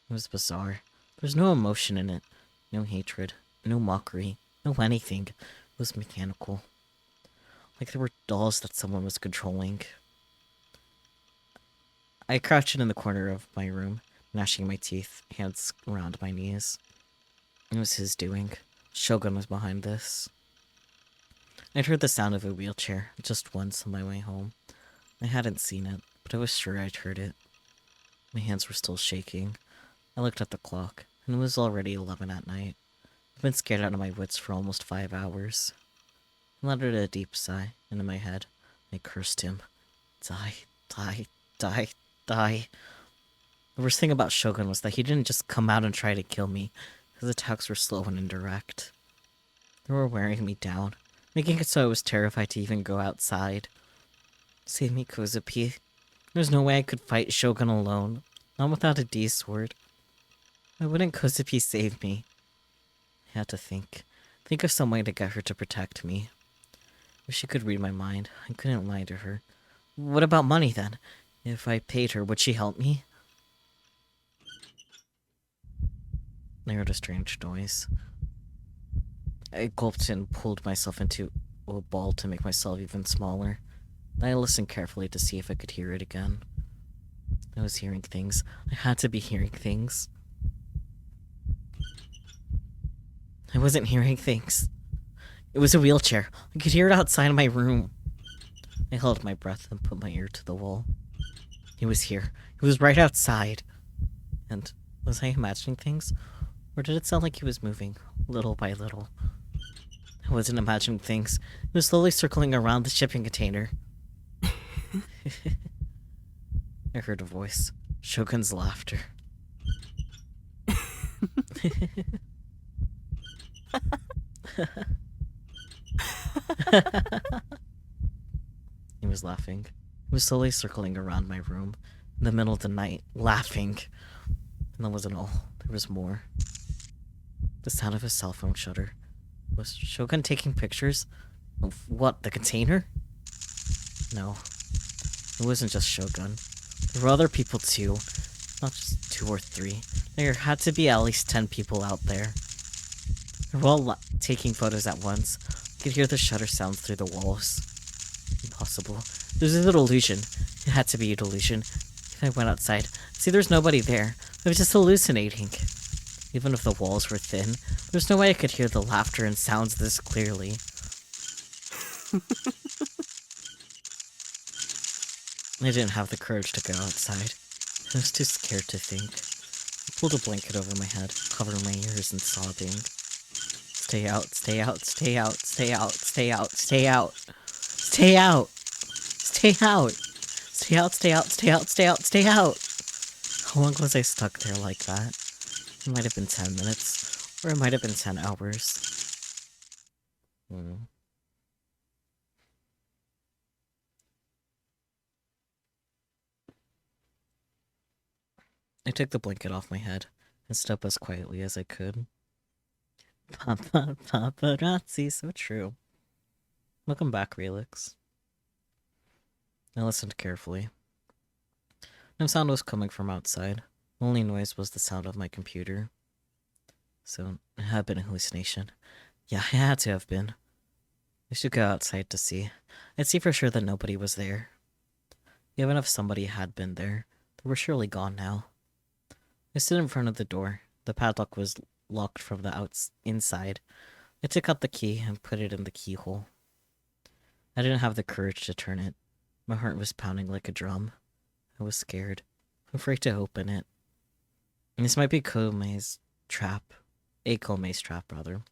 It was bizarre. There's no emotion in it, no hatred, no mockery, no anything. It was mechanical. Like there were dolls that someone was controlling. I crouched in the corner of my room, gnashing my teeth, hands around my knees. It was his doing. Shogun was behind this. I'd heard the sound of a wheelchair just once on my way home. I hadn't seen it, but I was sure I'd heard it. My hands were still shaking. I looked at the clock, and it was already 11 at night. I've been scared out of my wits for almost 5 hours. I let out a deep sigh, and in my head, I cursed him. Die, die, die, die. The worst thing about Shogun was that he didn't just come out and try to kill me. His attacks were slow and indirect. They were wearing me down, making it so I was terrified to even go outside. Save me, Kozupiiiii. There's no way I could fight Shogun alone, not without a D-sword. Why wouldn't Kozupiiiii save me? I had to think of some way to get her to protect me. If she could read my mind, I couldn't lie to her. What about money, then? If I paid her, would she help me? I heard a strange noise. I gulped and pulled myself into a ball to make myself even smaller. Then I listened carefully to see if I could hear it again. I was hearing things. I had to be hearing things. I wasn't hearing things. It was a wheelchair. I could hear it outside my room. I held my breath and put my ear to the wall. He was here. He was right outside. And was I imagining things? Or did it sound like he was moving, little by little? I wasn't imagining things. He was slowly circling around the shipping container. I heard a voice. Shogun's laughter. He was laughing. He was slowly circling around my room in the middle of the night, laughing. And that wasn't all. There was more. The sound of his cell phone shutter. Was Shogun taking pictures? Of what, the container? No. It wasn't just Shogun. There were other people too. Not just 2 or 3. There had to be at least 10 people out there. They were all taking photos at once. I could hear the shutter sounds through the walls. Impossible. It was an illusion. It had to be an illusion. If I went outside, see, there's nobody there. I was just hallucinating. Even if the walls were thin, there's no way I could hear the laughter and sounds this clearly. I didn't have the courage to go outside. I was too scared to think. I pulled a blanket over my head, covered my ears, and sobbing. Stay out, stay out, stay out, stay out, stay out, stay out. Stay out! Stay out! Stay out, stay out, stay out, stay out, stay out! How long was I stuck there like that? It might have been 10 minutes, or it might have been 10 hours. I took the blanket off my head and stood up as quietly as I could. Paparazzi, so true. Welcome back, Relix. I listened carefully. No sound was coming from outside. The only noise was the sound of my computer. So, it had been a hallucination. Yeah, it had to have been. I should go outside to see. I'd see for sure that nobody was there. Even if somebody had been there, they were surely gone now. I stood in front of the door. The padlock was locked from the inside. I took out the key and put it in the keyhole. I didn't have the courage to turn it. My heart was pounding like a drum. I was scared. Afraid to open it. This might be Kozume's trap. A Kozume's trap, rather.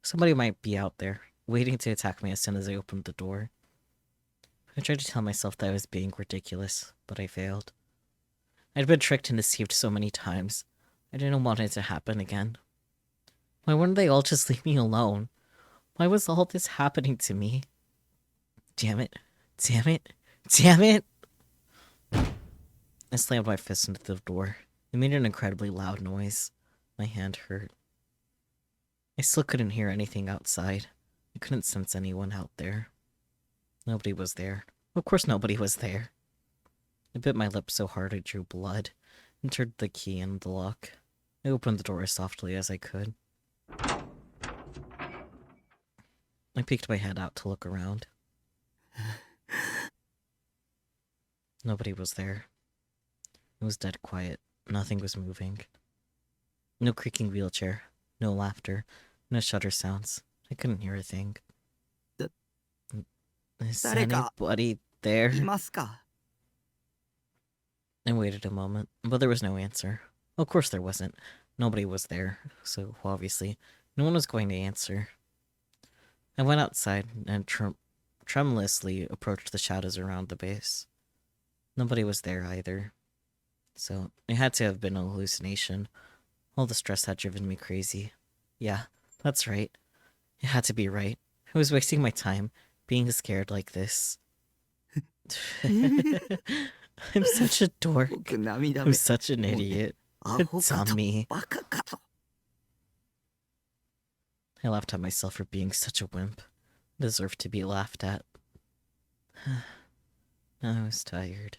Somebody might be out there, waiting to attack me as soon as I opened the door. I tried to tell myself that I was being ridiculous, but I failed. I'd been tricked and deceived so many times. I didn't want it to happen again. Why wouldn't they all just leave me alone? Why was all this happening to me? Damn it. Damn it. Damn it! I slammed my fist into the door. It made an incredibly loud noise. My hand hurt. I still couldn't hear anything outside. I couldn't sense anyone out there. Nobody was there. Of course nobody was there. I bit my lip so hard I drew blood, and turned the key in the lock. I opened the door as softly as I could. I peeked my head out to look around. Nobody was there. It was dead quiet. Nothing was moving. No creaking wheelchair. No laughter. No shutter sounds. I couldn't hear a thing. Is anybody there? I waited a moment, but there was no answer. Of course there wasn't. Nobody was there, so obviously no one was going to answer. I went outside and tremulously approached the shadows around the base. Nobody was there either. So it had to have been a hallucination. All the stress had driven me crazy. Yeah, that's right. It had to be right. I was wasting my time being scared like this. I'm such a dork. I'm such an idiot. It's on me. I laughed at myself for being such a wimp. I deserved to be laughed at. I was tired.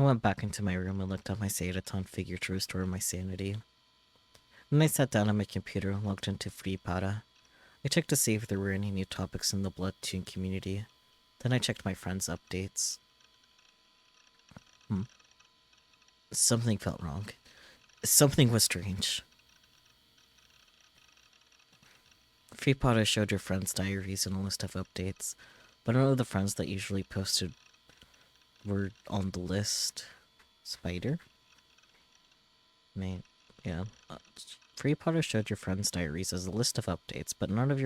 went back into my room and looked at my Seidaton figure to restore my sanity. Then I sat down on my computer and logged into Freepada. I checked to see if there were any new topics in the Bloodtoon community. Then I checked my friends' updates. Something felt wrong. Something was strange. Freepada showed your friends' diaries and a list of updates, but none of the friends that usually posted were on the list. Spider? Yeah. Freepada showed your friends' diaries as a list of updates, but none of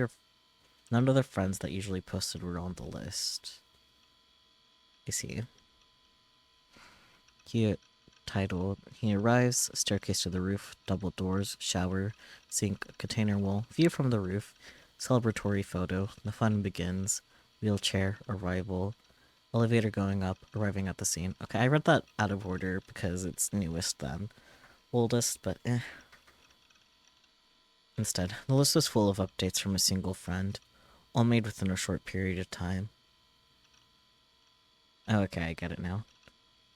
the friends that usually posted were on the list. I see. He titled, he arrives, staircase to the roof, double doors, shower, sink, container wall, view from the roof, celebratory photo, the fun begins, wheelchair, arrival, elevator going up, arriving at the scene. Okay, I read that out of order because it's newest than oldest, but eh. Instead, the list was full of updates from a single friend, all made within a short period of time. Oh, okay, I get it now.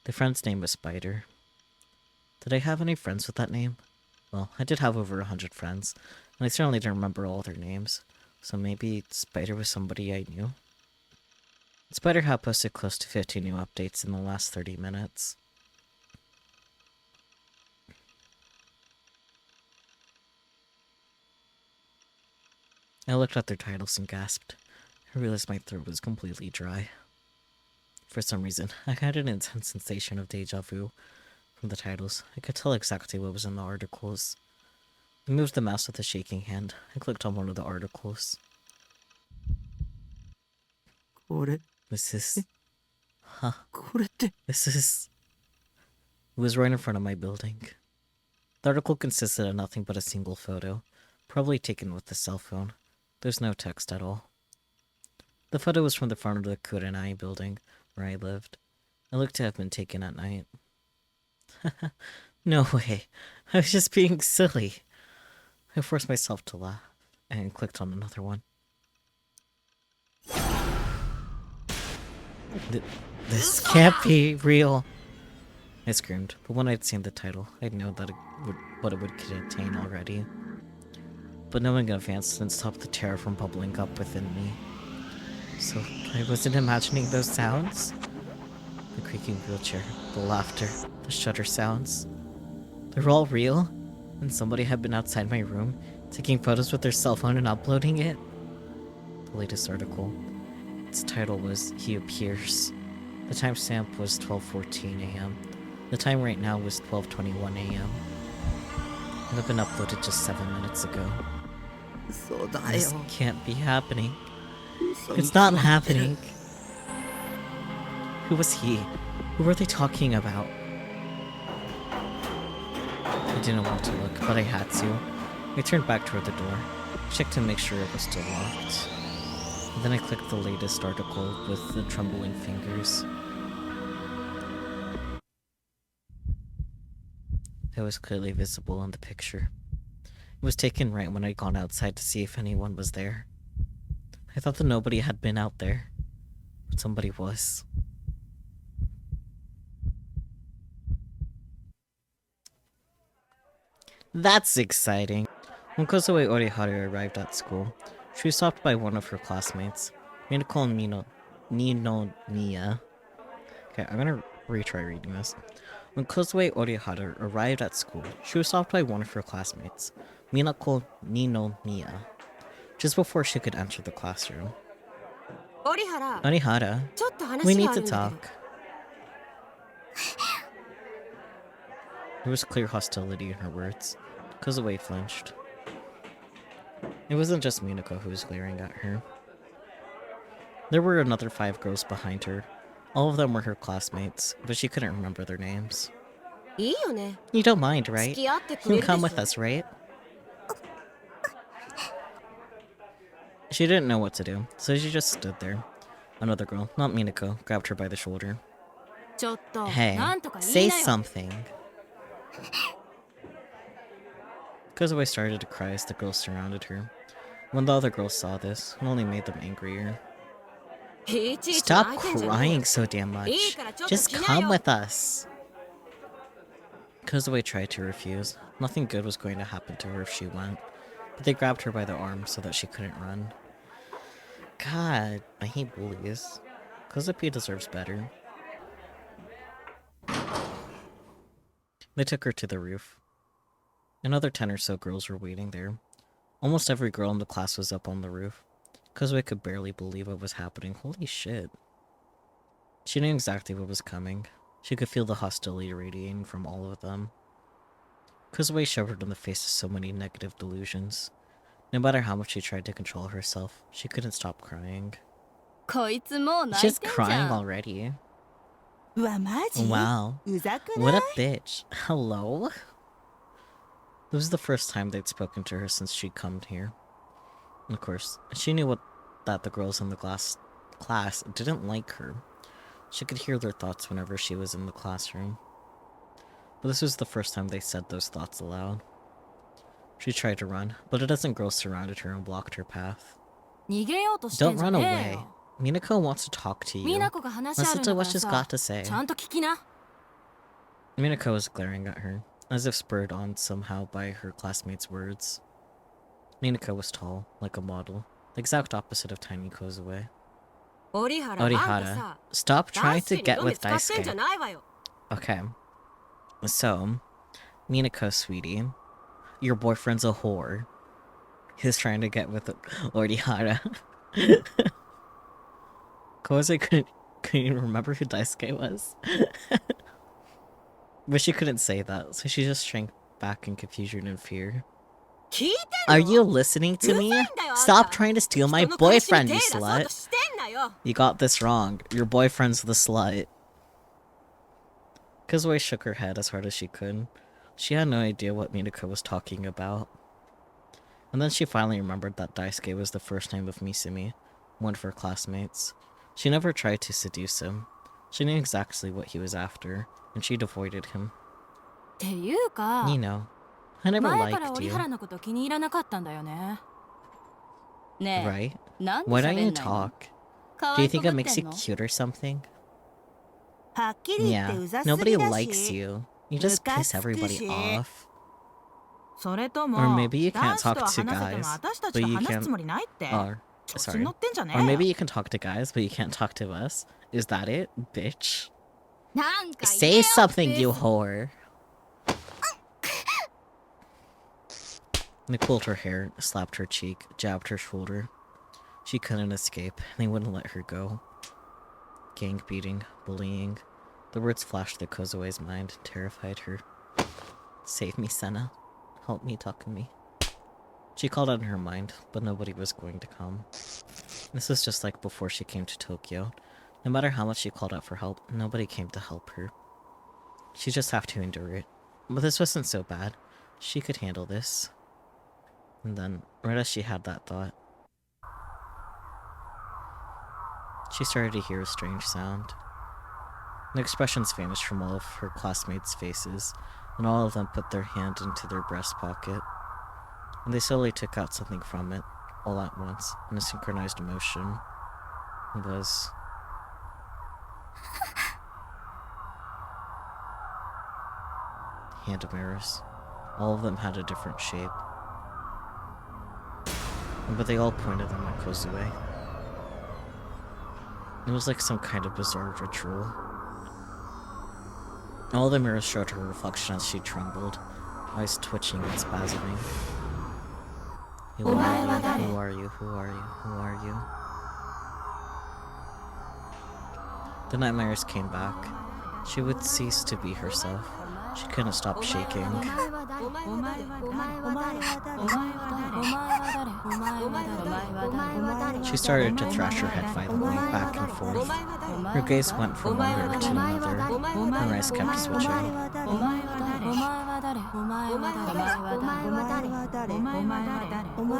The friend's name was Spider. Did I have any friends with that name? Well, I did have over 100 friends, and I certainly didn't remember all their names, so maybe Spider was somebody I knew? Spider had posted close to 50 new updates in the last 30 minutes. I looked at their titles and gasped. I realized my throat was completely dry. For some reason, I had an intense sensation of deja vu from the titles. I could tell exactly what was in the articles. I moved the mouse with a shaking hand. I clicked on one of the articles. This is... Huh. This is... It was right in front of my building. The article consisted of nothing but a single photo, probably taken with a cell phone. There's no text at all. The photo was from the front of the Kurenai building, where I lived. It looked to have been taken at night. No way. I was just being silly. I forced myself to laugh, and clicked on another one. This can't be real. I screamed, but when I'd seen the title, I'd known that what it would contain already. But knowing in advance didn't stop the terror from bubbling up within me. So, I wasn't imagining those sounds? The creaking wheelchair, the laughter, the shudder sounds. They were all real? And somebody had been outside my room, taking photos with their cell phone and uploading it? The latest article. Its title was, He Appears. The timestamp was 12:14 a.m. The time right now was 12:21 a.m. It had been uploaded just 7 minutes ago. This can't be happening. It's not happening. Who was he? Who were they talking about? I didn't want to look, but I had to. I turned back toward the door, checked to make sure it was still locked. And then I clicked the latest article with the trembling fingers. It was clearly visible in the picture. It was taken right when I'd gone outside to see if anyone was there. I thought that nobody had been out there, but somebody was. That's exciting. When Kozue Oriharu arrived at school, she was stopped by one of her classmates, Minako Ninomiya. Okay, I'm gonna retry reading this. When Kozue Oriharu arrived at school, she was stopped by one of her classmates, Minako Ninomiya, just before she could enter the classroom. Orihara, we need to talk. There was clear hostility in her words. Kozue flinched. It wasn't just Minako who was glaring at her. There were another 5 girls behind her. All of them were her classmates, but she couldn't remember their names. You don't mind, right? You can come with us, right? She didn't know what to do, so she just stood there. Another girl, not Minako, grabbed her by the shoulder. Hey, say something. Kozue started to cry as the girls surrounded her. When the other girls saw this, it only made them angrier. Stop crying so damn much. Just come with us. Kozue tried to refuse. Nothing good was going to happen to her if she went, but they grabbed her by the arm so that she couldn't run. God, I hate bullies. Kozupiiiii deserves better. They took her to the roof. Another 10 or so girls were waiting there. Almost every girl in the class was up on the roof. Kozue could barely believe what was happening. Holy shit. She knew exactly what was coming. She could feel the hostility radiating from all of them. Kozue shivered in the face of so many negative delusions. No matter how much she tried to control herself, she couldn't stop crying. She's crying already. Wow. What a bitch. Hello? This was the first time they'd spoken to her since she'd come here. And of course, she knew that the girls in the class didn't like her. She could hear their thoughts whenever she was in the classroom. But this was the first time they said those thoughts aloud. She tried to run, but a dozen girls surrounded her and blocked her path. Don't run away. Minako wants to talk to you. Listen to what she's got to say. Minako was glaring at her, as if spurred on somehow by her classmates' words. Minako was tall, like a model, the exact opposite of tiny Kozue. Orihara, stop trying to get with Daisuke. Okay. So, Minako, sweetie, your boyfriend's a whore. He's trying to get with Orihara. Kozue couldn't even remember who Daisuke was. But she couldn't say that, so she just shrank back in confusion and fear. Are you listening to me? Stop trying to steal my boyfriend, you slut! You got this wrong. Your boyfriend's the slut. Kozue shook her head as hard as she could. She had no idea what Minako was talking about. And then she finally remembered that Daisuke was the first name of Misumi, one of her classmates. She never tried to seduce him. She knew exactly what he was after, and she'd avoided him. You know, I never liked you. Right? Why don't you talk? Do you think it makes you cute or something? Yeah, nobody likes you. You just piss everybody off. Or maybe you can't talk to guys, but you can... sorry. Or maybe you can talk to guys, but you can't talk to us. Is that it, bitch? Say something, you whore. They pulled her hair, slapped her cheek, jabbed her shoulder. She couldn't escape, and they wouldn't let her go. Gang beating, bullying. The words flashed through Kozue's mind, terrified her. Save me, Senna. Help me, Takumi. She called out in her mind, but nobody was going to come. This was just like before she came to Tokyo. No matter how much she called out for help, nobody came to help her. She'd just have to endure it. But this wasn't so bad. She could handle this. And then, right as she had that thought, she started to hear a strange sound. The expressions vanished from all of her classmates' faces, and all of them put their hand into their breast pocket. And they slowly took out something from it, all at once, in a synchronized motion. It was... hand mirrors. All of them had a different shape. But they all pointed them at Kozue. It was like some kind of bizarre ritual. All the mirrors showed her reflection as she trembled, eyes twitching and spasming. Who are you? Who are you? Who are you? Who are you? The nightmares came back. She would cease to be herself. She couldn't stop shaking. She started to thrash her head violently, back and forth. Her gaze went from one mirror to another. Her eyes kept switching.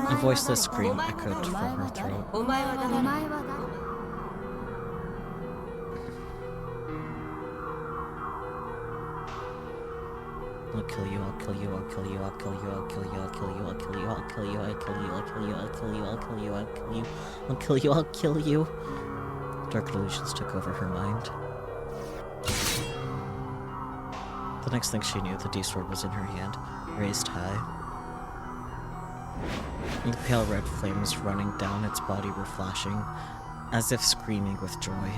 A voiceless scream echoed from her throat. I'll kill you, I'll kill you, I'll kill you, I'll kill you, I'll kill you, I'll kill you, I'll kill you, I'll kill you, I'll kill you, I'll kill you, I'll kill you, I'll kill you, I'll kill you, I'll kill you, I'll kill you. Dark delusions took over her mind. The next thing she knew, the D-sword was in her hand, raised high. And the pale red flames running down its body were flashing, as if screaming with joy.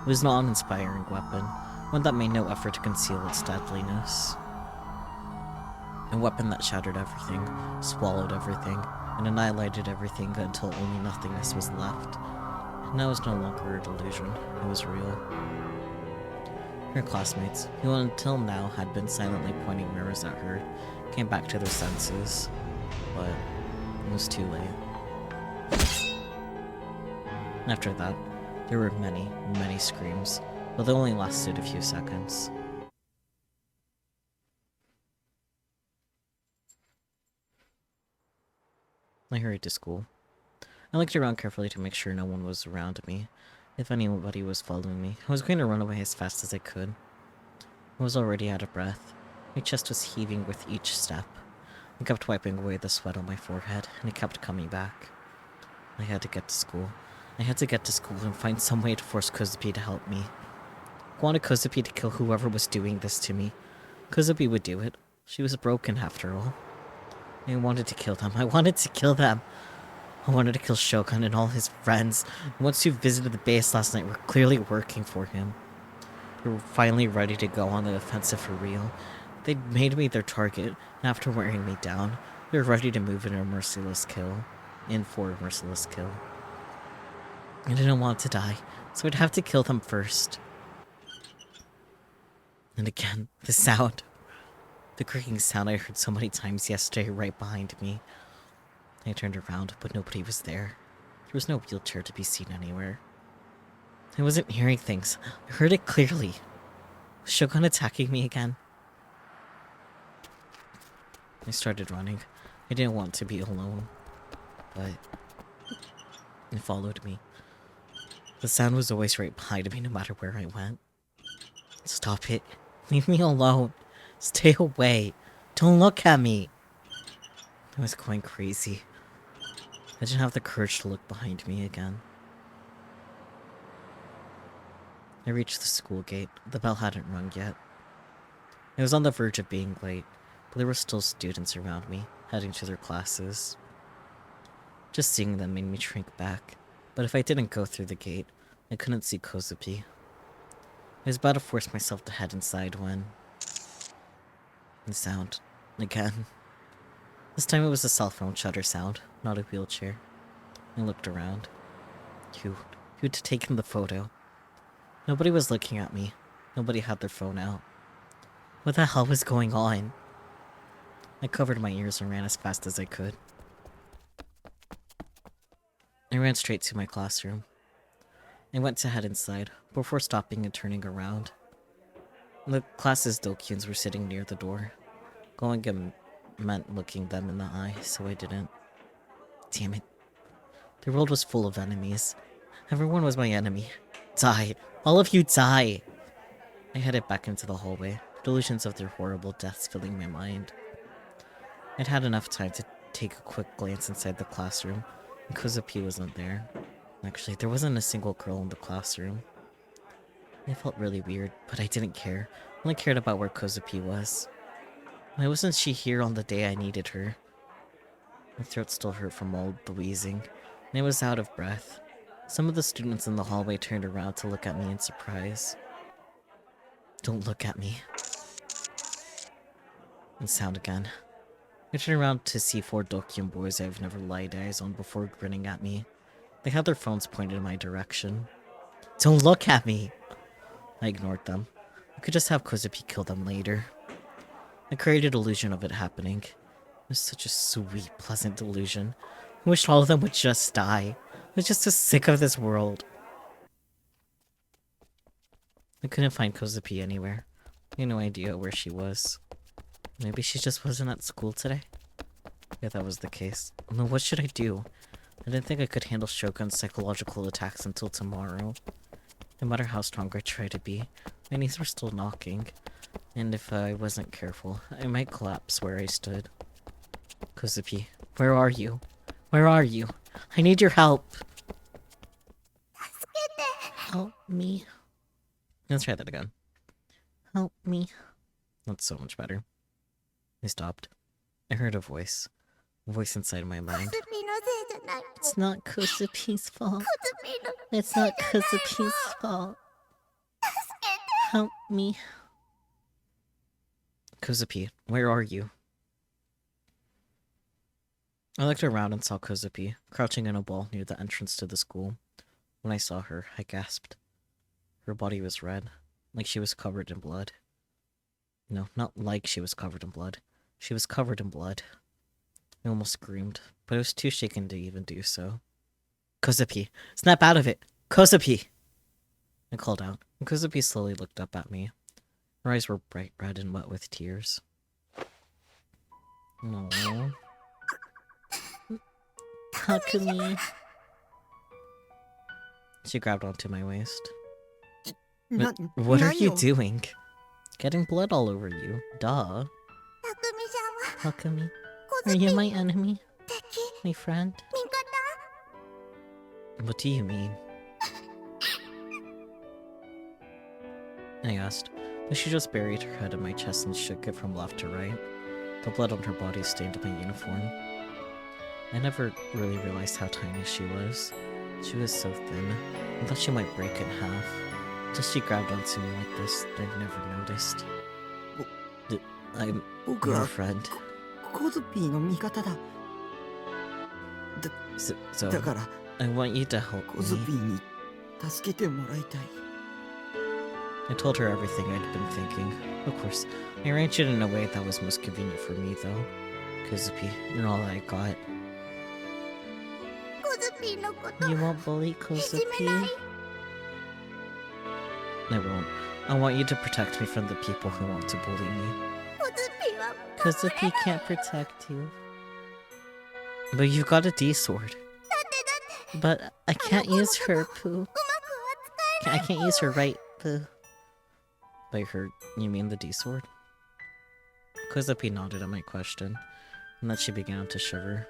It was not an inspiring weapon, one that made no effort to conceal its deadliness. A weapon that shattered everything, swallowed everything, and annihilated everything until only nothingness was left. And that was no longer a delusion, it was real. Her classmates, who until now had been silently pointing mirrors at her, came back to their senses, but it was too late. And after that, there were many, many screams, but they only lasted a few seconds. I hurried to school. I looked around carefully to make sure no one was around me. If anybody was following me, I was going to run away as fast as I could. I was already out of breath. My chest was heaving with each step. I kept wiping away the sweat on my forehead, and it kept coming back. I had to get to school. I had to get to school and find some way to force Kozupiiiii to help me. I wanted Kozupiiiii to kill whoever was doing this to me. Kozupiiiii would do it. She was broken after all. I wanted to kill them. I wanted to kill them. I wanted to kill Shogun and all his friends. The ones who visited the base last night were clearly working for him. They were finally ready to go on the offensive for real. They'd made me their target, and after wearing me down, they were ready to move in for a merciless kill. I didn't want to die, so I'd have to kill them first. And again, the sound. The creaking sound I heard so many times yesterday right behind me. I turned around, but nobody was there. There was no wheelchair to be seen anywhere. I wasn't hearing things. I heard it clearly. Was Shogun attacking me again? I started running. I didn't want to be alone, but it followed me. The sound was always right behind me no matter where I went. Stop it. Leave me alone. Stay away. Don't look at me. I was going crazy. I didn't have the courage to look behind me again. I reached the school gate. The bell hadn't rung yet. I was on the verge of being late, but there were still students around me, heading to their classes. Just seeing them made me shrink back, but if I didn't go through the gate, I couldn't see Kozupiiiii. I was about to force myself to head inside when... the sound. Again. This time it was a cell phone shutter sound, not a wheelchair. I looked around. Who'd taken the photo? Nobody was looking at me. Nobody had their phone out. What the hell was going on? I covered my ears and ran as fast as I could. I ran straight to my classroom. I went to head inside, before stopping and turning around. The class's Dokyuns were sitting near the door. Going in meant looking them in the eye, so I didn't. Damn it. The world was full of enemies. Everyone was my enemy. Die. All of you die! I headed back into the hallway, delusions of their horrible deaths filling my mind. I'd had enough time to take a quick glance inside the classroom, and Kozupiiiii wasn't there. Actually, there wasn't a single girl in the classroom. It felt really weird, but I didn't care. I only cared about where Kozupiiiii was. Why wasn't she here on the day I needed her? My throat still hurt from all the wheezing, and I was out of breath. Some of the students in the hallway turned around to look at me in surprise. Don't look at me. And sound again. I turned around to see 4 Dokyun boys I've never laid eyes on before grinning at me. They had their phones pointed in my direction. Don't look at me! I ignored them. I could just have Kozupiiiii kill them later. I created an illusion of it happening. It was such a sweet, pleasant delusion. I wished all of them would just die. I was just so sick of this world. I couldn't find Kozupiiiii anywhere. I had no idea where she was. Maybe she just wasn't at school today? Yeah, that was the case. Well, what should I do? I didn't think I could handle Shogun's psychological attacks until tomorrow. No matter how strong I tried to be, my knees were still knocking. And if I wasn't careful, I might collapse where I stood. Kozupiiiii, where are you? Where are you? I need your help! Help me. Let's try that again. Help me. That's so much better. I stopped. I heard a voice. A voice inside my mind. It's not Kozupi's fault. It's not Kozupi's fault. Help me. Kozupii, where are you? I looked around and saw Kozupii, crouching in a ball near the entrance to the school. When I saw her, I gasped. Her body was red, like she was covered in blood. No, not like she was covered in blood. She was covered in blood. I almost screamed, but I was too shaken to even do so. Kozupii, snap out of it! Kozupii! I called out, and Kozupii slowly looked up at me. Her eyes were bright red and wet with tears. No. Takumi. She grabbed onto my waist. What are you doing? Getting blood all over you. Duh. Takumi, are you my enemy? My friend? What do you mean? I asked, but she just buried her head in my chest and shook it from left to right. The blood on her body stained my uniform. I never really realized how tiny she was. She was so thin. I thought she might break in half. Till she grabbed onto me like this, I've never noticed. I'm your friend. So I want you to help me. I told her everything I'd been thinking. Of course, I arranged it in a way that was most convenient for me, though. Kozupii, you're all I got. You won't bully Kozupii? I won't. I want you to protect me from the people who want to bully me. Kozupii can't protect you. But you've got a D-sword. But I can't use her, Pooh. I can't use her right, Pooh. By her, you mean the D-sword? Kozupii nodded at my question, and then she began to shiver.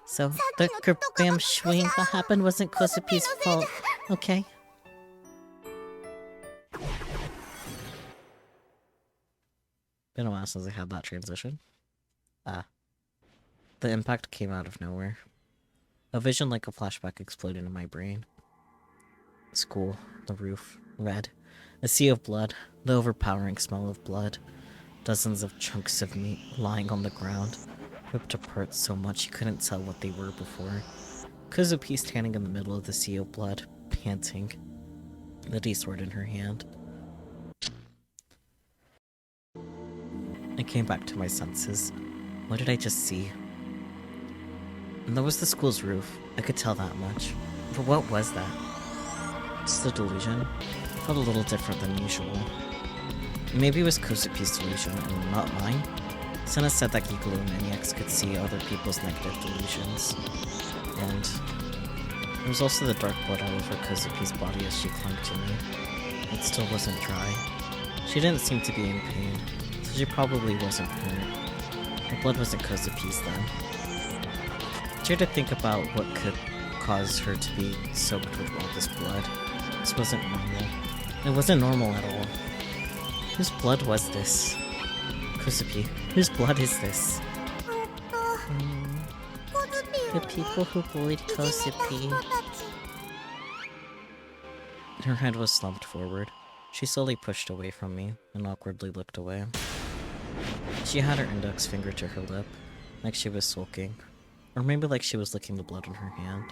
So, the kerbam swing that happened wasn't Kozupii's fault, okay? Been a while since I had that transition. The impact came out of nowhere. A vision like a flashback exploded in my brain. School, the roof, red. A sea of blood, the overpowering smell of blood. Dozens of chunks of meat lying on the ground, ripped apart so much you couldn't tell what they were before. Kozupii standing in the middle of the sea of blood, panting, the D-sword in her hand. I came back to my senses. What did I just see? And there was the school's roof. I could tell that much. But what was that? Just a delusion? Felt a little different than usual. Maybe it was Kozupii's delusion and not mine. Senna said that Gigalomaniacs could see other people's negative delusions. And there was also the dark blood all over Kozupii's body as she clung to me. It still wasn't dry. She didn't seem to be in pain, so she probably wasn't hurt. The blood wasn't Kozupii's then. I tried to think about what could cause her to be soaked with all this blood. This wasn't normal. It wasn't normal at all. Whose blood was this? Kozupii, whose blood is this? The people who bullied Kozupii. Her head was slumped forward. She slowly pushed away from me and awkwardly looked away. She had her index finger to her lip, like she was sulking. Or maybe like she was licking the blood on her hand.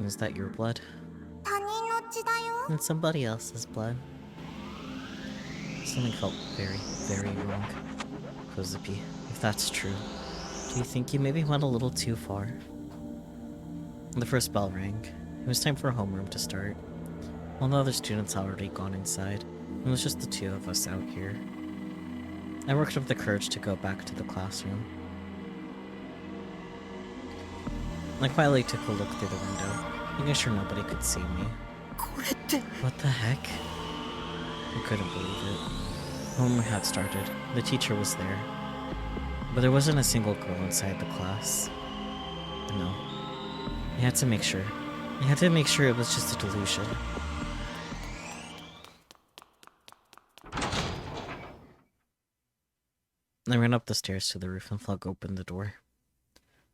Is that your blood? It's somebody else's blood. Something felt very, very wrong. Kozupii, if that's true, do you think you maybe went a little too far? The first bell rang. It was time for homeroom to start. All the other students had already gone inside. It was just the two of us out here. I worked up the courage to go back to the classroom. I quietly took a look through the window, making sure nobody could see me. What the heck? I couldn't believe it. Homeroom had started. The teacher was there. But there wasn't a single girl inside the class. No. I had to make sure. I had to make sure it was just a delusion. I ran up the stairs to the roof and flung open the door.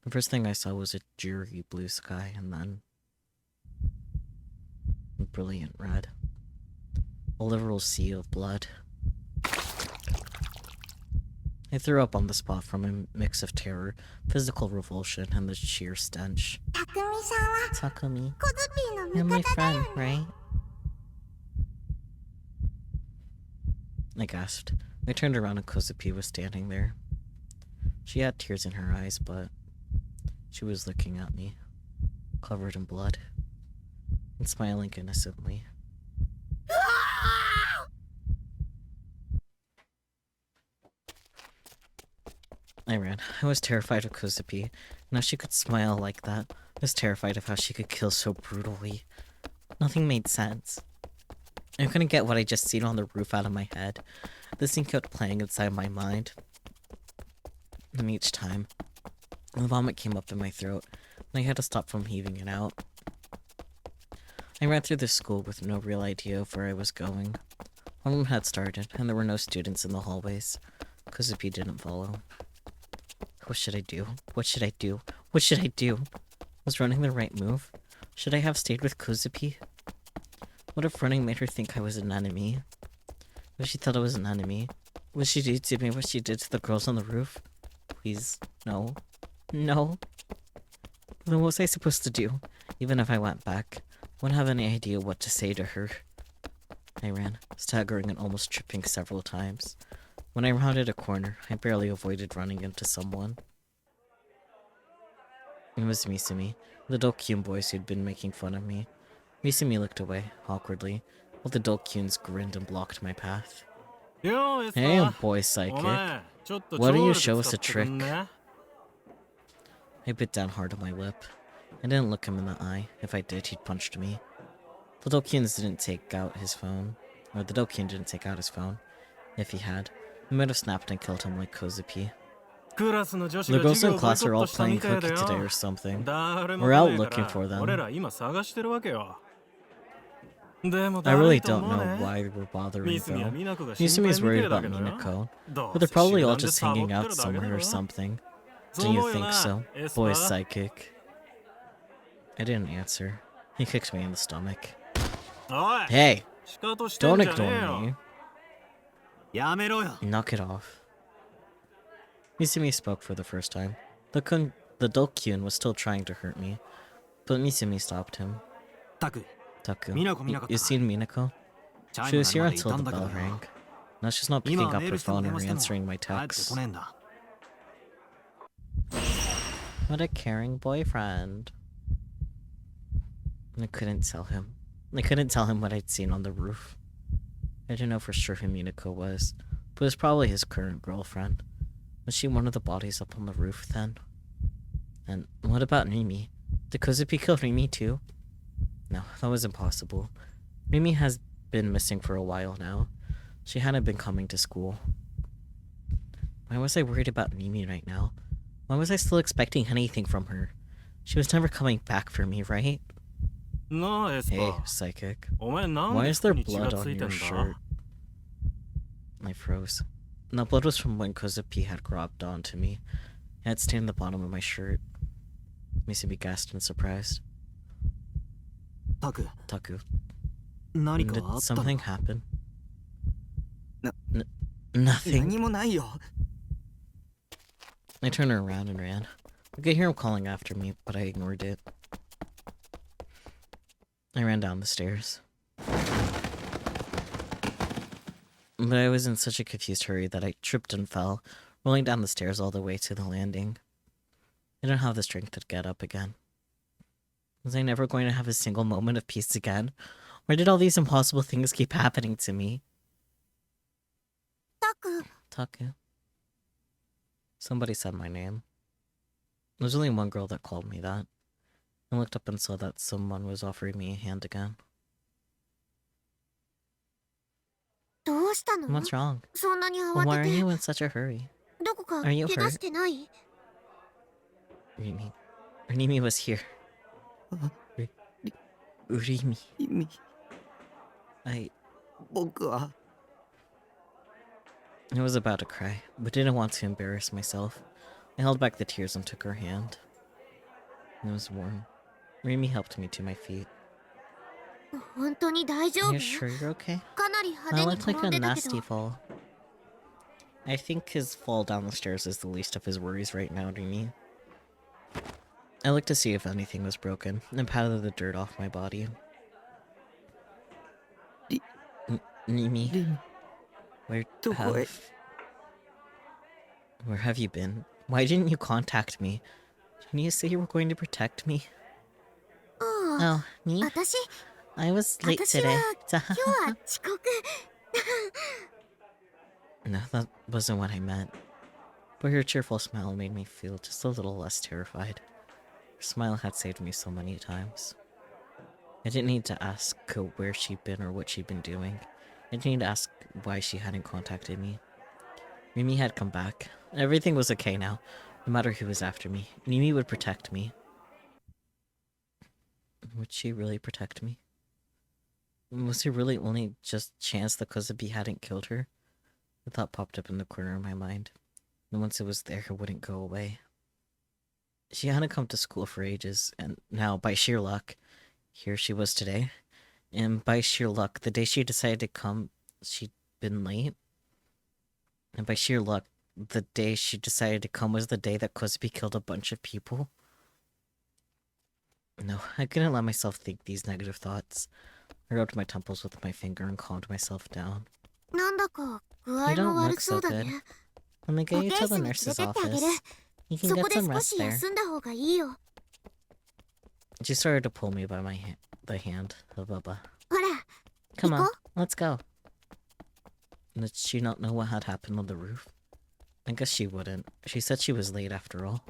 The first thing I saw was a dreary blue sky and then a brilliant red. A literal sea of blood. I threw up on the spot from a mix of terror, physical revulsion, and the sheer stench. Takumi, you're my friend, right? I gasped. I turned around and Kozupiiiii was standing there. She had tears in her eyes, but she was looking at me, covered in blood, and smiling innocently. I ran. I was terrified of Kozupiiiii, and how she could smile like that. I was terrified of how she could kill so brutally. Nothing made sense. I couldn't get what I just seen on the roof out of my head. The scene kept playing inside my mind. And each time, the vomit came up in my throat, and I had to stop from heaving it out. I ran through the school with no real idea of where I was going. One room had started, and there were no students in the hallways. Kozupiiiii didn't follow. What should I do? What should I do? What should I do? Was running the right move? Should I have stayed with Kozupiiiii? What if running made her think I was an enemy? What if she thought I was an enemy? Would she do to me what she did to the girls on the roof? Please, no. No. Then what was I supposed to do? Even if I went back, I wouldn't have any idea what to say to her. I ran, staggering and almost tripping several times. When I rounded a corner, I barely avoided running into someone. It was Misumi, the Dokyun boys who'd been making fun of me. Misumi looked away, awkwardly, while the Dokyuns grinned and blocked my path. Hey, boy psychic. Why don't you show us a trick? I bit down hard on my lip. I didn't look him in the eye. If I did, he'd punched me. The Dokyuns didn't take out his phone. Or the Dokyun didn't take out his phone. If he had, he might have snapped and killed him like Kozupiiiii. The girls in class are all playing hooky today or something. We're out looking for them. I really don't know why we're bothering though. Misumi's worried about Minako, but they're probably all just hanging out somewhere or something. Don't you think so, boy psychic? I didn't answer. He kicked me in the stomach. Hey! Don't ignore me. Knock it off. Misumi spoke for the first time. The Dokyun was still trying to hurt me, but Misumi stopped him. Taku, you seen Minako? She was here until the bell rang. Now she's not picking up her phone or answering my texts. What a caring boyfriend. I couldn't tell him. I couldn't tell him what I'd seen on the roof. I didn't know for sure who Minako was, but it was probably his current girlfriend. Was she one of the bodies up on the roof then? And what about Rimi? Did Kozupiiiii kill Rimi too? No, that was impossible. Rimi has been missing for a while now. She hadn't been coming to school. Why was I worried about Rimi right now? Why was I still expecting anything from her? She was never coming back for me, right? Hey, psychic. Why is there blood on your shirt? I froze. The blood was from when Kozupiiiii had grabbed onto me. It had stained the bottom of my shirt. Misumi gasped in surprise. Taku. Did something happen? Nothing. I turned around and ran. I could hear him calling after me, but I ignored it. I ran down the stairs. But I was in such a confused hurry that I tripped and fell, rolling down the stairs all the way to the landing. I didn't have the strength to get up again. Was I never going to have a single moment of peace again? Why did all these impossible things keep happening to me? Taku. Somebody said my name. There was only one girl that called me that. I looked up and saw that someone was offering me a hand again. What's wrong? Why are you in such a hurry? Are you hurt? Rimi was here. Rimi. I was about to cry, but didn't want to embarrass myself. I held back the tears and took her hand. It was warm. Remy helped me to my feet. 本当に大丈夫? Are you sure you're okay? かなり派 That 手に looked like 転 a んでたけ nasty ど。 fall. I think his fall down the stairs is the least of his worries right now, Remy. I looked to see if anything was broken, and patted the dirt off my body. Remy, where have you been? Why didn't you contact me? Didn't you say you were going to protect me? Oh, me? 私 I was late today. 今日は遅刻。No, that wasn't what I meant. But her cheerful smile made me feel just a little less terrified. Her smile had saved me so many times. I didn't need to ask where she'd been or what she'd been doing. I didn't need to ask why she hadn't contacted me. Mimi had come back. Everything was okay now, no matter who was after me. Mimi would protect me. Would she really protect me? Was there really only just chance that Kozue hadn't killed her? The thought popped up in the corner of my mind. And once it was there, it wouldn't go away. She hadn't come to school for ages, and now, by sheer luck, here she was today. And by sheer luck, the day she decided to come, she'd been late. And by sheer luck, the day she decided to come was the day that Kozue killed a bunch of people. No, I couldn't let myself think these negative thoughts. I rubbed my temples with my finger and calmed myself down. なんだか具 You 合も don't 悪 look そ so うだ good. ね。 Let me get you to the 保健室に連れ nurse's てってあげる。 office. You can そこ get で some 少 rest し there. 休んだ方がいいよ。 She started to pull me by the hand. Baba. ほら、 Come on, 行こ let's go. Did she not know what had happened on the roof? I guess she wouldn't. She said she was late after all.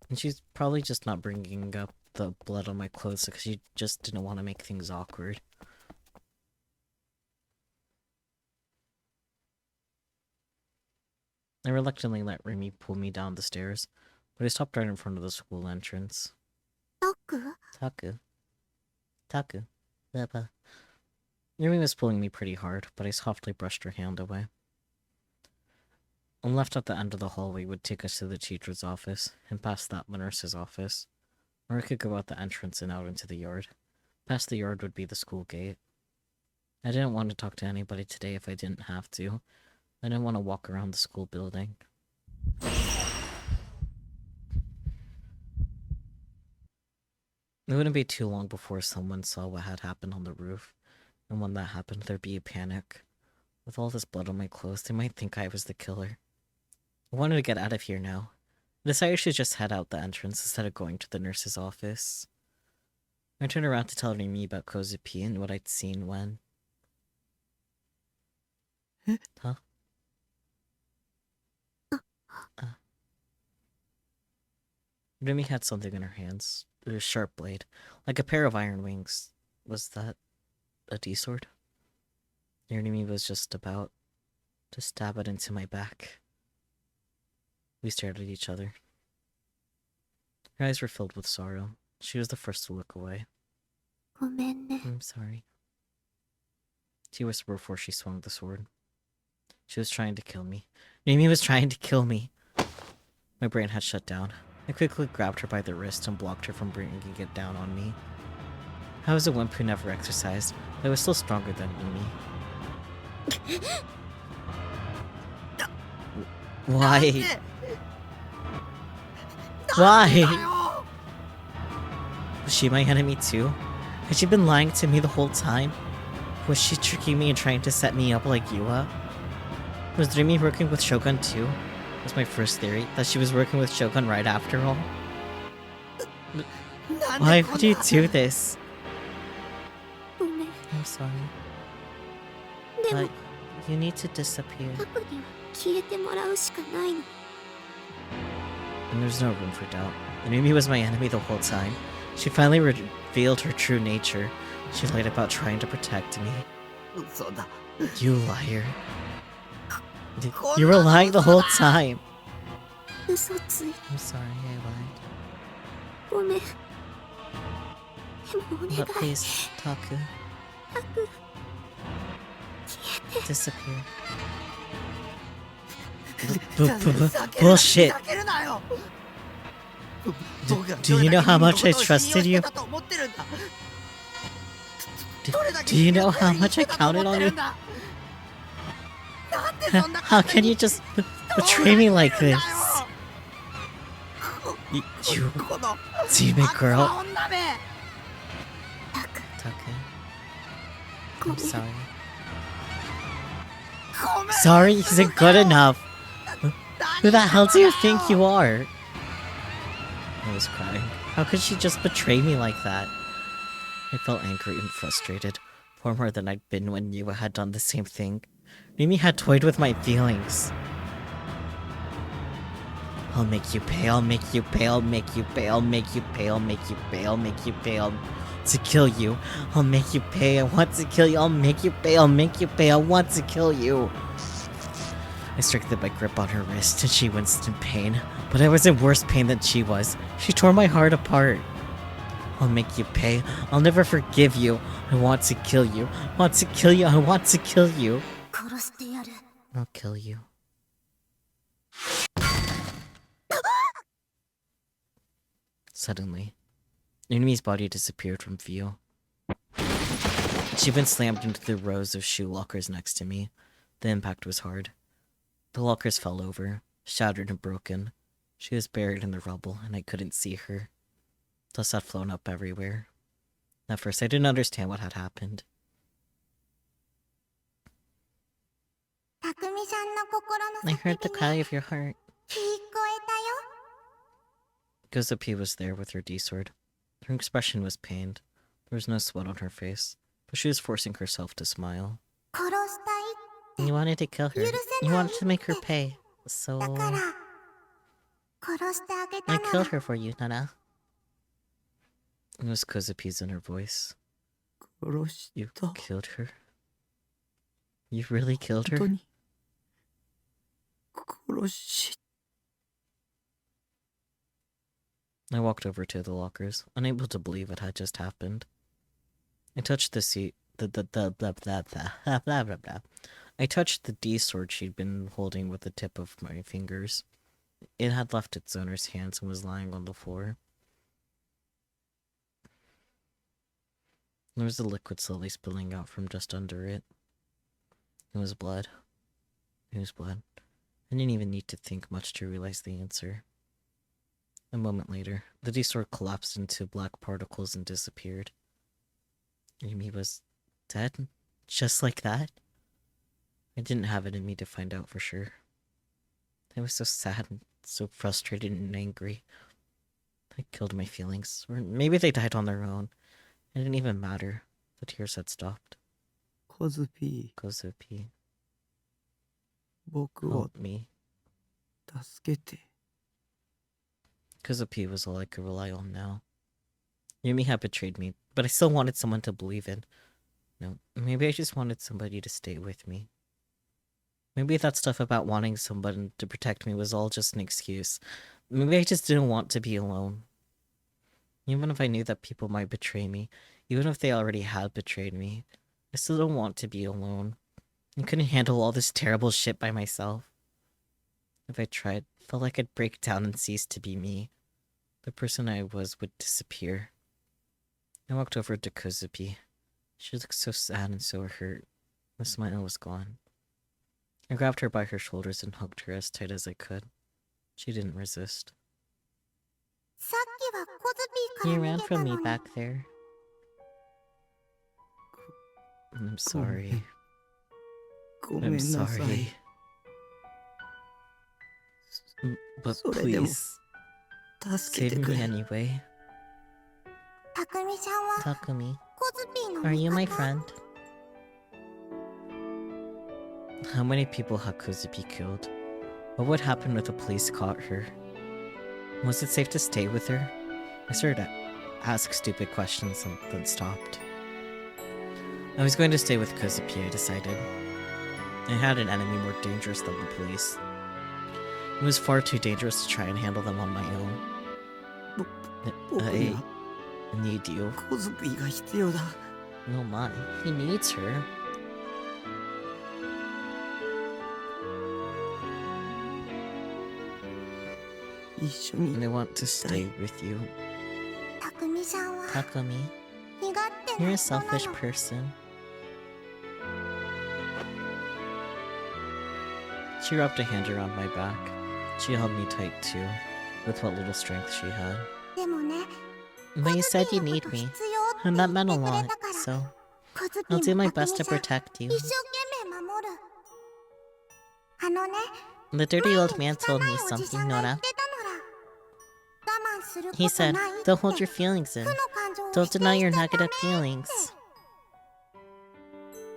And she's probably just not bringing up the blood on my clothes because she just didn't want to make things awkward. I reluctantly let Remy pull me down the stairs, but I stopped right in front of the school entrance. う。タク Taku. Baba. Remy was pulling me pretty hard, but I softly brushed her hand away. A left at the end of the hallway would take us to the teacher's office, and past that, the nurse's office. Or I could go out the entrance and out into the yard. Past the yard would be the school gate. I didn't want to talk to anybody today if I didn't have to. I didn't want to walk around the school building. It wouldn't be too long before someone saw what had happened on the roof. And when that happened, there'd be a panic. With all this blood on my clothes, they might think I was the killer. I wanted to get out of here now. I decided I should just head out the entrance instead of going to the nurse's office. I turned around to tell Remy about Kozupiiiii and what I'd seen when... Huh? Remy had something in her hands. It was a sharp blade, like a pair of iron wings. Was that a D-sword? Remy was just about to stab it into my back. We stared at each other. Her eyes were filled with sorrow. She was the first to look away. ごめんね。 I'm sorry, she whispered before she swung the sword. She was trying to kill me. Remy was trying to kill me. My brain had shut down. I quickly grabbed her by the wrist and blocked her from bringing it down on me. I was a wimp who never exercised, but I was still stronger than Remy. Why? Why? Was she my enemy too? Had she been lying to me the whole time? Was she tricking me and trying to set me up like Yua? Was Remy working with Shogun too? Was my first theory, that she was working with Shogun right after all? Why would you do this? ごめん。 I'm sorry, でも but you need to disappear. タクには消えてもらうしかないの。 And there's no room for doubt. Remy was my enemy the whole time. She finally revealed her true nature. She lied about trying to protect me. 嘘だ。 You liar. You were lying the whole time. 嘘つい。 I'm sorry, I lied. ごめん。でもお願い。 But please, Taku, タク。消えて。 disappear. Bullshit. Do you know how much I trusted you? Do you know how much I counted on you? How can you just betray me like this? You demon girl. Take. I'm sorry. Sorry isn't good enough. Who the hell do you think you are? I was crying. How could she just betray me like that? I felt angry and frustrated, far more than I'd been when NoAH had done the same thing. Mimi had toyed with my feelings. I'll make you pay, I'll make you pay, I'll make you pay, I'll make you pay, I'll make you pay, I'll make you pay, to kill you. I'll make you pay, I want to kill you, I'll make you pay, I'll make you pay, I want to kill you. I strengthened my grip on her wrist and she winced in pain, but I was in worse pain than she was. She tore my heart apart. I'll make you pay, I'll never forgive you. I want to kill you, I want to kill you, I want to kill you. I'll kill you. Suddenly, Nunimi's body disappeared from view. She'd been slammed into the rows of shoe lockers next to me. The impact was hard. The lockers fell over, shattered and broken. She was buried in the rubble, and I couldn't see her. Dust had flown up everywhere. At first, I didn't understand what had happened. I heard the cry of your heart. Kozue was there with her D-sword. Her expression was pained. There was no sweat on her face, but she was forcing herself to smile. You wanted to kill her. You wanted to make her pay. So... I killed her for you, Nana. It was Kozupi's inner voice. You killed her? You really killed her? I walked over to the lockers, unable to believe it had just happened. I touched the seat. I touched the D-sword she'd been holding with the tip of my fingers. It had left its owner's hands and was lying on the floor. There was a liquid slowly spilling out from just under it. It was blood. It was blood. I didn't even need to think much to realize the answer. A moment later, the D-sword collapsed into black particles and disappeared. Yumi was dead? Just like that? I didn't have it in me to find out for sure. I was so sad and so frustrated and angry. I killed my feelings. Or maybe they died on their own. It didn't even matter. The tears had stopped. Kozupii. Help me. Kozupii was all I could rely on now. Yumi had betrayed me, but I still wanted someone to believe in. No, maybe I just wanted somebody to stay with me. Maybe that stuff about wanting someone to protect me was all just an excuse. Maybe I just didn't want to be alone. Even if I knew that people might betray me, even if they already had betrayed me, I still don't want to be alone. I couldn't handle all this terrible shit by myself. If I tried, I felt like I'd break down and cease to be me. The person I was would disappear. I walked over to Kozupii. She looked so sad and so hurt. The smile was gone. I grabbed her by her shoulders and hugged her as tight as I could. She didn't resist. You ran from me back there. I'm sorry. I'm sorry. But please, save me anyway. Takumi, are you my friend? How many people had Kozupii killed? What would happen if the police caught her? Was it safe to stay with her? I started to ask stupid questions and then stopped. I was going to stay with Kozupii, I decided. I had an enemy more dangerous than the police. It was far too dangerous to try and handle them on my own. I need you. No, man, he needs her. 一緒に and I want to stay with you. たくみさんは Takumi, 身勝手 you're な a 人な selfish の。 person. She wrapped a hand around my back. She held me tight too, with what little strength she had. でもね、 But you said you need コズピ me, のこと必要って and 言 that っ meant て a くれ lot, たから、 so コズ I'll ピ do も my たく best み to さん protect you. 一生懸命守る。あのね、 The 前 dirty に old 汚 man い told me おじさ something, んが言 Nora. ってたなら、我慢するこ He とな said, いって。 don't hold your feelings in. 負の感情を Don't 否定 deny し your ちゃダ negative メって。 feelings.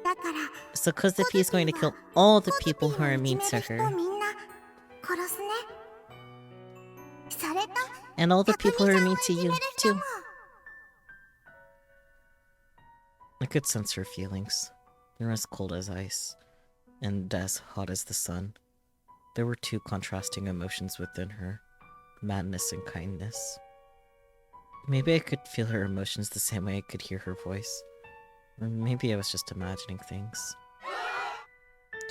だから、 So Kozupi is コ going ズ to ピ kill は all the コズピ people を who are いじ mean め to る人 her. みんな殺すね。それと、 And all the たくみ people さ who ん are を mean い to じめ you, る人 too. も。 I could sense her feelings. They were as cold as ice, and as hot as the sun. There were two contrasting emotions within her, madness and kindness. Maybe I could feel her emotions the same way I could hear her voice. Or maybe I was just imagining things.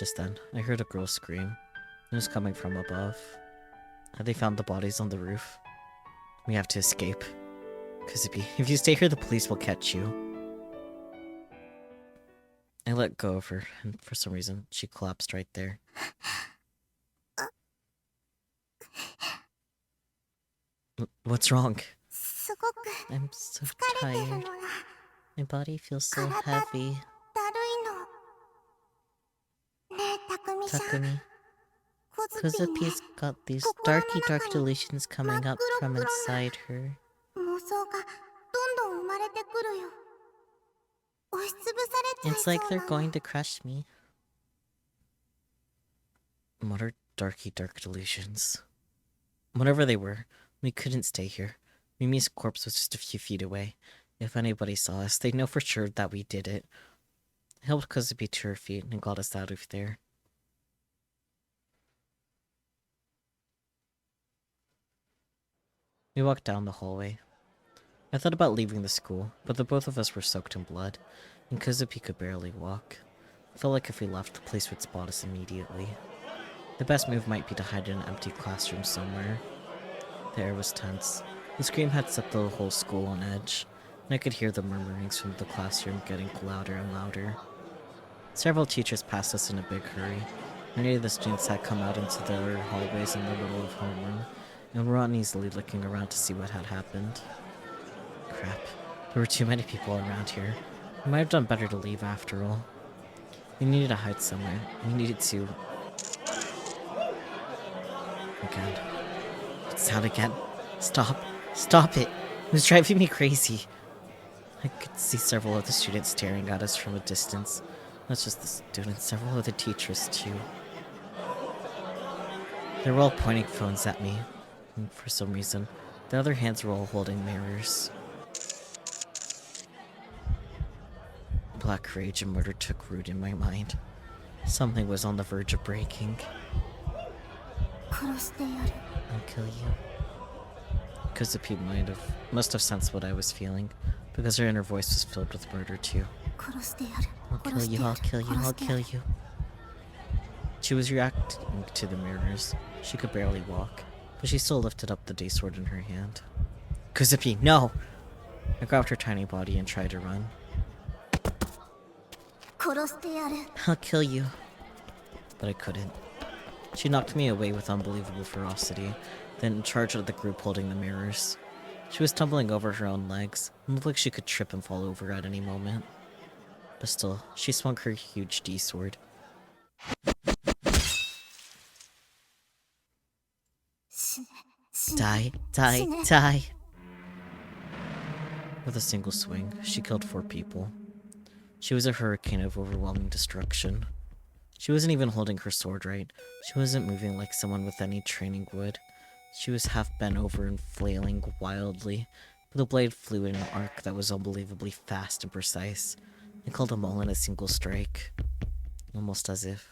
Just then, I heard a girl scream. It was coming from above. Had they found the bodies on the roof? We have to escape. Kozupi, if you stay here, the police will catch you. I let go of her, and for some reason, she collapsed right there. What's wrong? すごく I'm so 疲れてる tired. のが My body feels so 体 heavy. だるいの。ねえ、たくみさん、 Takumi, コズピね、 Kozupi's got these 心の darky 中 dark に delusions coming up from 真っ黒黒な inside her. 妄想がどんどん生まれてくるよ。押しつぶされちゃい It's そう like they're なの。 going to crush me. What are darky dark delusions? Whatever they were, we couldn't stay here. Mimi's corpse was just a few feet away. If anybody saw us, they'd know for sure that we did it. I helped Kozupi to her feet and got us out of there. We walked down the hallway. I thought about leaving the school, but the both of us were soaked in blood, and Kozupi could barely walk. I felt like if we left, the police would spot us immediately. The best move might be to hide in an empty classroom somewhere. The air was tense. The scream had set the whole school on edge, and I could hear the murmurings from the classroom getting louder and louder. Several teachers passed us in a big hurry. Many of the students had come out into their hallways in the middle of homeroom, and were uneasily looking around to see what had happened. Crap. There were too many people around here. We might have done better to leave after all. We needed to hide somewhere. We needed to... Again. It's out again. Stop. Stop it. It was driving me crazy. I could see several of the students staring at us from a distance. Not just the students, several of the teachers too. They were all pointing phones at me, and for some reason, the other hands were all holding mirrors. Black rage and murder took root in my mind. Something was on the verge of breaking. 殺してやる。 I'll kill you. Kozupi must have sensed what I was feeling, because her inner voice was filled with murder too. 殺してやる。 I'll 殺 kill して you, や I'll る。 kill you, 殺 I'll してや kill る。 you. She was reacting to the mirrors. She could barely walk, but she still lifted up the day sword in her hand. Kozupi, no! I grabbed her tiny body and tried to run. 殺してやる。 I'll kill you. But I couldn't. She knocked me away with unbelievable ferocity, then charged at the group holding the mirrors. She was tumbling over her own legs, and looked like she could trip and fall over at any moment. But still, she swung her huge D-sword. Die, die, die! With a single swing, she killed 4 people. She was a hurricane of overwhelming destruction. She wasn't even holding her sword right. She wasn't moving like someone with any training would. She was half bent over and flailing wildly, but the blade flew in an arc that was unbelievably fast and precise. It killed them all in a single strike. Almost as if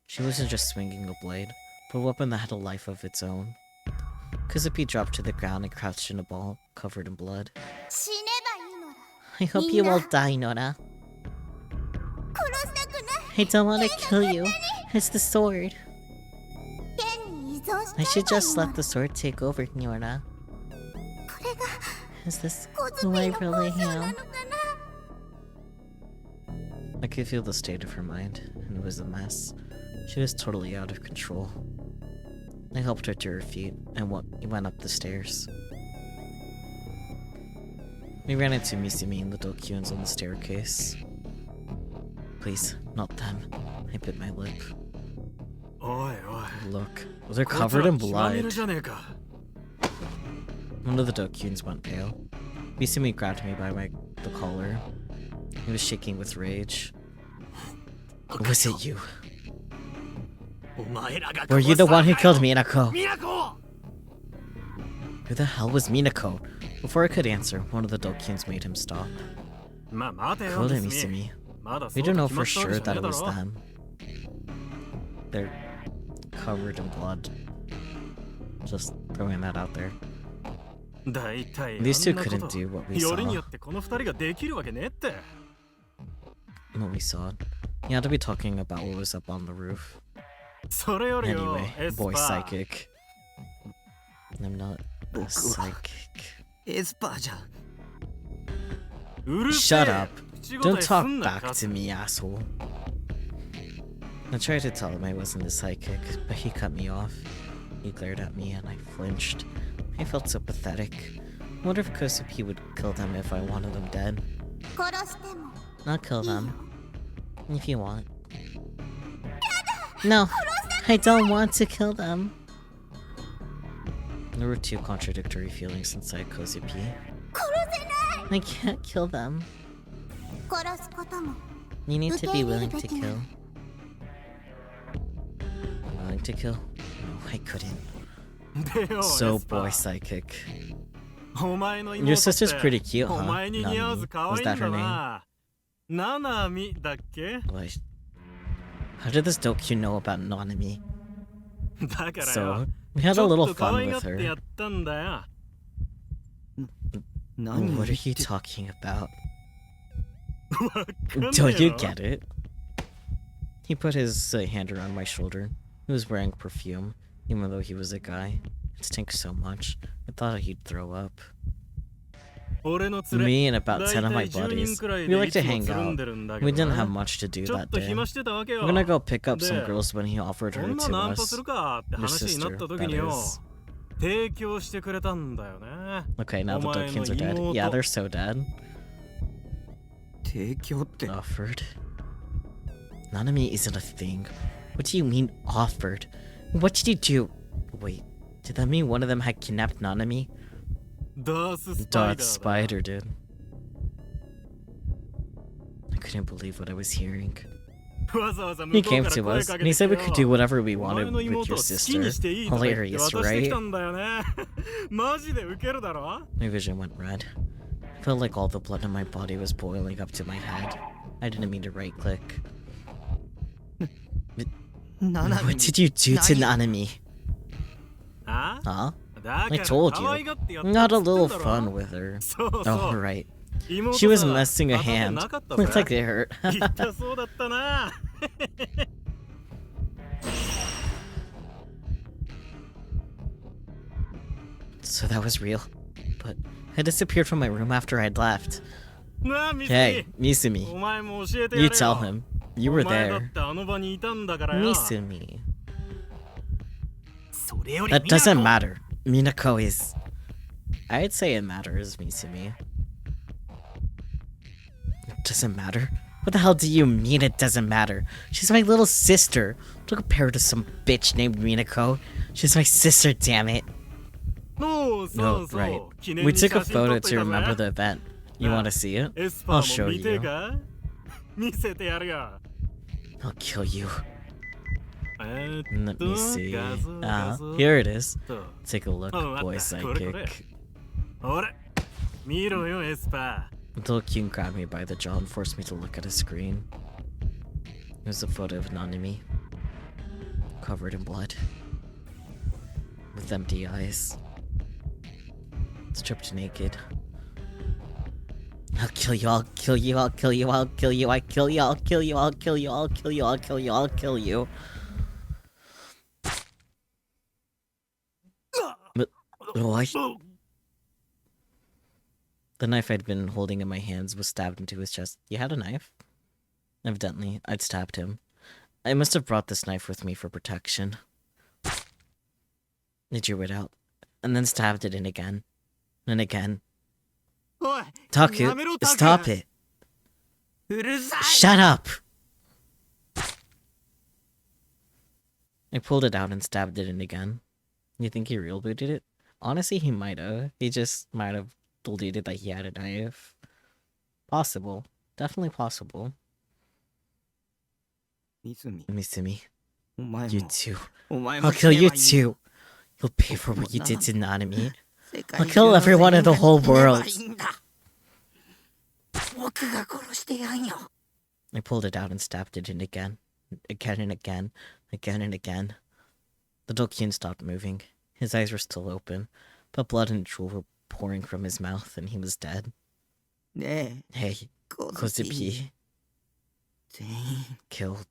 she wasn't just swinging a blade, but a weapon that had a life of its own. Kozupi dropped to the ground and crouched in a ball, covered in blood. 死ねばいいのだ。 I hope you all die, Nora. 殺したくない。 I don't want to kill you. It's the sword. 天に依存存しちゃ I え should ばいい just の let the sword take over, Niora. これが Is this コズ who ピ I ーの really 本性な am? のかな I could feel the state of her mind, and it was a mess. She was totally out of control. I helped her to her feet and went up the stairs. We ran into Misumi and the Dokyuns on the staircase. Please, not them. I bit my lip. おいおい Look, they're こいつら covered in 血まみれ blood. じゃねえか One of the Dokyuns went pale. Misumi grabbed me by the collar. He was shaking with rage. Was it you? お前らが Were you the one who killed Minako? ミナコ Who the hell was Minako? Before I could answer, one of the Dokyuns made him stop. まあ待てよ Called it ミスミ Misumi. まだ We そう don't と know 決ま for ったわけ sure じゃ that ねえ it だ was ろ them. They're covered in blood. Just throwing that out there. 大体 These two あんなこと couldn't do what we よりに saw. よってこの二人ができるわけねえって What we saw. You had to be talking about what was up on the roof. それよりよ Anyway, エスパ boy ー psychic. I'm not a 僕は psychic. エスパーじゃん。うるせえ Shut up. 口 Don't 答えす talk んな back カス to me, asshole. I tried to tell him I wasn't a psychic, but he cut me off. He glared at me and I flinched. I felt so pathetic. I wonder if Kozupiiiii would kill them if I wanted them dead. 殺しても I'll kill them. If you want. No, I don't want to kill them. There were two contradictory feelings inside Kozupiiiii. 殺せない I can't kill them. 殺すことも You need to be willing to Okay, kill. Willing to kill? No, I couldn't. でよ So エスパ boy ー psychic. お前の妹 Your って sister's pretty cute, お huh? 前に似合わず Nami. 可 Was 愛いん that だ her name? なナナミだっけ Why? How did this Dokyu know about Nanami? だからよ So, we had ち a ょっ little と可 fun 愛が with ってや her. ったんだよ何を What 言 are っ you て talking about? わかんねえ Don't you の get it? He put his hand around my shoulder. He was wearing perfume, even though he was a guy. It stinks so much. I thought he'd throw up. 俺の連れ Me and about 10 of my 大体10人 buddies, くらい we で like to いつも hang つるん out. でるんだけ We ど didn't な have much to do ちょっ that と day. 暇してたわけよ We're gonna go pick up some で girls when he offered こ her んな to ナンパす us. るかって Your 話になっ sister, た時 that によ is. 提供してくれたんだよね Okay, now the お前の Dokins are dead. Yeah, 妹 they're so dead. 提供って Offered? Nanami isn't a thing. What do you mean, offered? What did you do? Wait, did that mean one of them had kidnapped Nanami? ダーススパイ Darth ダーだ Spider did. I couldn't believe what I was hearing. わざわざ He 向こう came から to 声 us, か and け he て said き we て could do よ whatever we お前 wanted の with 妹 your を好き sister. にしていいとか言って Hilarious, 渡してきた right? んだよねマジでウケるだろ My vision went red. I felt like all the blood in my body was boiling up to my head. I didn't mean to right click. ナナミ What did you do to Nanami? あ Huh? だ I から told 可 you. 愛がってやった Not a っつってん little だろ fun with her. そうそう Oh, right. 妹 She was さ messing a 片手 hand. なかったぜ Looks like it hurt. 言ったそうだったな So that was real. But I disappeared from my room after I'd left. なあミス Hey, お Misumi. 前も教えてやれ You よ tell him. You お were 前だっ there. てあの場にいたんだからよ Misumi. それより That doesn't matter. Minako is. I'd say it matters, Misumi. It doesn't matter? What the hell do you mean it doesn't matter? She's my little sister. Don't compare her to some bitch named Minako. She's my sister, damn it. のそ No, うそう right. 記念 We に took 写 a 真撮っ photo とい to た remember ぜ the event. You want to see it? エスパ I'll ー show も見て you. か見せてやるよ I'll kill you. え Let me see. 画像 Ah, here it is. と Take a look, Oh, boy あったこれこれ psychic. ほら見ろよエスパ Until Kyun grabbed me by the jaw and forced me to look at a screen. It was a photo of Nanami, covered in blood, with empty eyes, stripped naked. I'll kill you, I'll kill you, I'll kill you, I'll kill you, I'll kill you, I'll kill you, I'll kill you, I'll kill you, I'll kill you, I'll kill you. What? The knife I'd been holding in my hands was stabbed into his chest. You had a knife? Evidently, I'd stabbed him. I must have brought this knife with me for protection. I drew it out, and then stabbed it in again. And again. Taku, stop it. Shut up! I pulled it out and stabbed it in again. You think he real booted it? Honestly, he might have. He just might have deleted that he had a knife. Possible. Definitely possible. Mitsumi, you too. I'll kill you too. You'll pay for what you did to Nanami. I'll kill everyone in the whole world. I pulled it out and stabbed it in again. Again and again. Again and again. The Dokkyun stopped moving. His eyes were still open, but blood and drool were pouring from his mouth, and he was dead. Hey, Kozupiiiii. Killed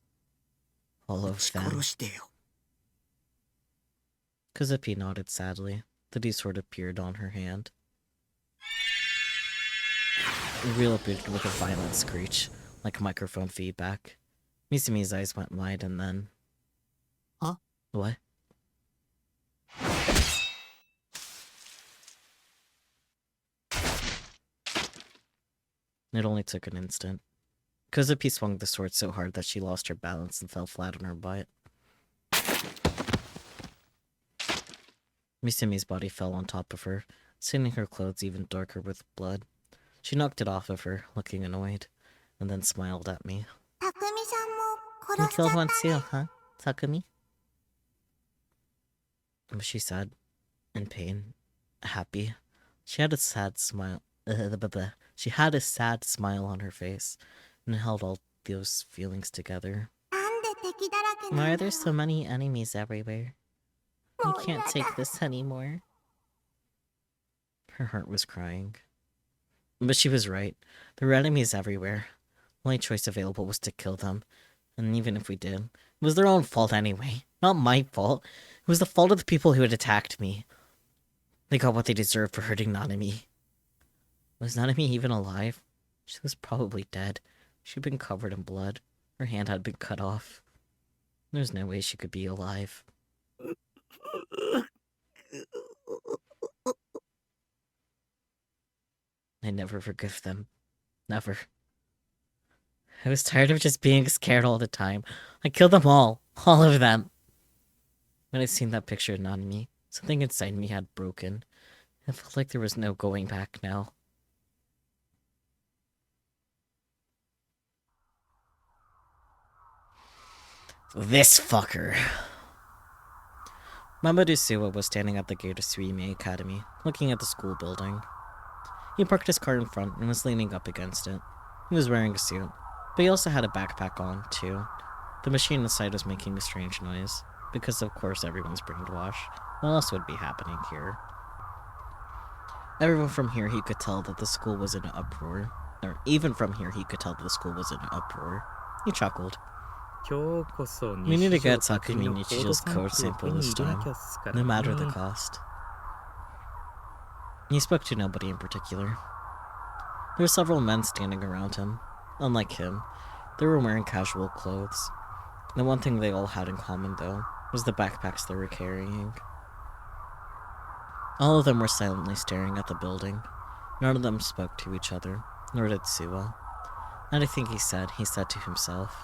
all of them. Kozupiiiii nodded sadly. The D-sword appeared on her hand. The reel appeared with a violent screech, like microphone feedback. Mitsumi's eyes went wide and then... Huh? What? It only took an instant. Kozupiiiii swung the sword so hard that she lost her balance and fell flat on her butt. Mitsumi's body fell on top of her, staining her clothes even darker with blood. She knocked it off of her, looking annoyed, and then smiled at me. You killed one too, huh, Takumi? She said, in pain, happy. She had a sad smile. She had a sad smile on her face, and held all those feelings together. Why are there so many enemies everywhere? I can't take this anymore. Her heart was crying. But she was right. There were enemies everywhere. The only choice available was to kill them. And even if we did, it was their own fault anyway. Not my fault. It was the fault of the people who had attacked me. They got what they deserved for hurting Nanami. Was Nanami even alive? She was probably dead. She'd been covered in blood. Her hand had been cut off. There's no way she could be alive. I never forgive them. Never. I was tired of just being scared all the time. I killed them all. All of them. When I seen that picture of Nanami, something inside me had broken. It felt like there was no going back now. This fucker. Mamoru Suwa was standing at the gate of Suimei Academy, looking at the school building. He parked his car in front and was leaning up against it. He was wearing a suit, but he also had a backpack on, too. The machine inside was making a strange noise, because of course everyone's brainwashed. What else would be happening here? Everyone from here, he could tell that the school was in an uproar. Or even from here, he could tell that the school was in an uproar. He chuckled. We need to get Takumi Nichijo's code sample this time, no matter the cost. He spoke to nobody in particular. There were several men standing around him. Unlike him, they were wearing casual clothes. The one thing they all had in common, though, was the backpacks they were carrying. All of them were silently staring at the building. None of them spoke to each other, nor did Suwa. Anything he said to himself.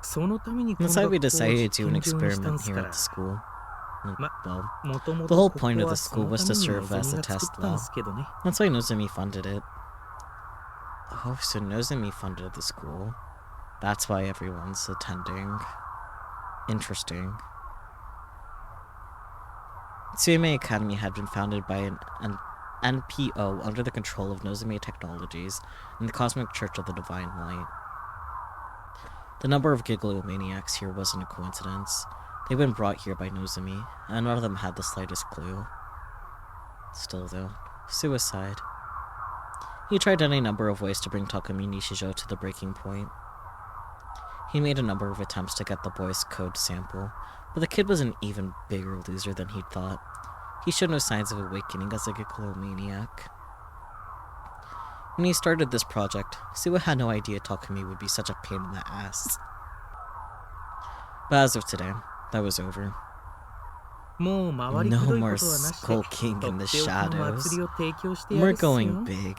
That's why we decided to do an experiment here at the school. Well, the whole point of the school was to serve as a test lab. That's why Nozomi funded it. Oh, so Nozomi funded the school. That's why everyone's attending. Interesting. Suimei Academy had been founded by an NPO under the control of Nozomi Technologies and the Cosmic Church of the Divine Light. The number of Gigalomaniacs here wasn't a coincidence. They'd been brought here by Nozomi, and none of them had the slightest clue. Still though, suicide. He tried any number of ways to bring Takumi Nichijo to the breaking point. He made a number of attempts to get the boy's code sample, but the kid was an even bigger loser than he'd thought. He showed no signs of awakening as a Maniac. When he started this project, Suwa had no idea Takumi would be such a pain in the ass. But as of today, that was over. No more skulking in the shadows. We're going big.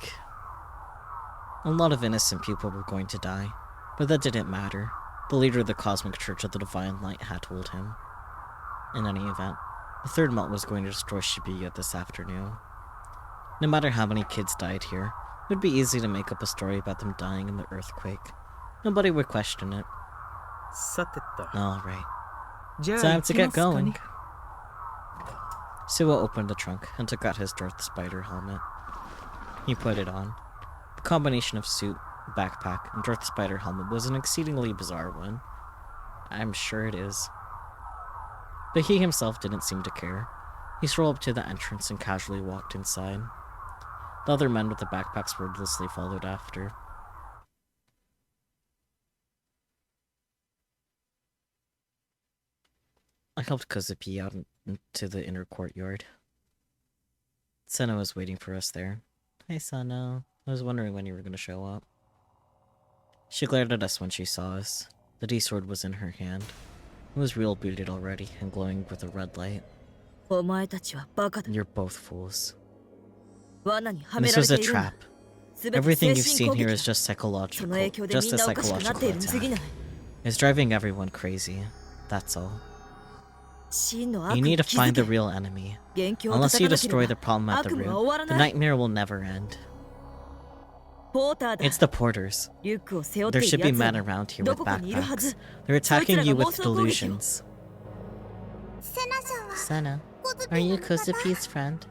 A lot of innocent people were going to die, but that didn't matter. The leader of the Cosmic Church of the Divine Light had told him. In any event, the third melt was going to destroy Shibuya this afternoon. No matter how many kids died here, it would be easy to make up a story about them dying in the earthquake. Nobody would question it. Alright. Time to get going. Suwa opened the trunk and took out his Darth Spider helmet. He put it on. The combination of suit, backpack, and Darth Spider helmet was an exceedingly bizarre one. I'm sure it is. But he himself didn't seem to care. He strolled up to the entrance and casually walked inside. The other men with the backpacks wordlessly followed after. I helped Kozupiiiii out into the inner courtyard. Senna was waiting for us there. Hey, Senna. I was wondering when you were going to show up. She glared at us when she saw us. The D-sword was in her hand. It was real booted already and glowing with a red light. You're both fools. This was a trap. Everything you've seen here is just psychological. Just a psychological attack. It's driving everyone crazy. That's all. You need to find the real enemy. Unless you destroy the problem at the root, the nightmare will never end. It's the porters. There should be men around here with backpacks. They're attacking you with delusions. Senna, are you Kozupiiii's friend?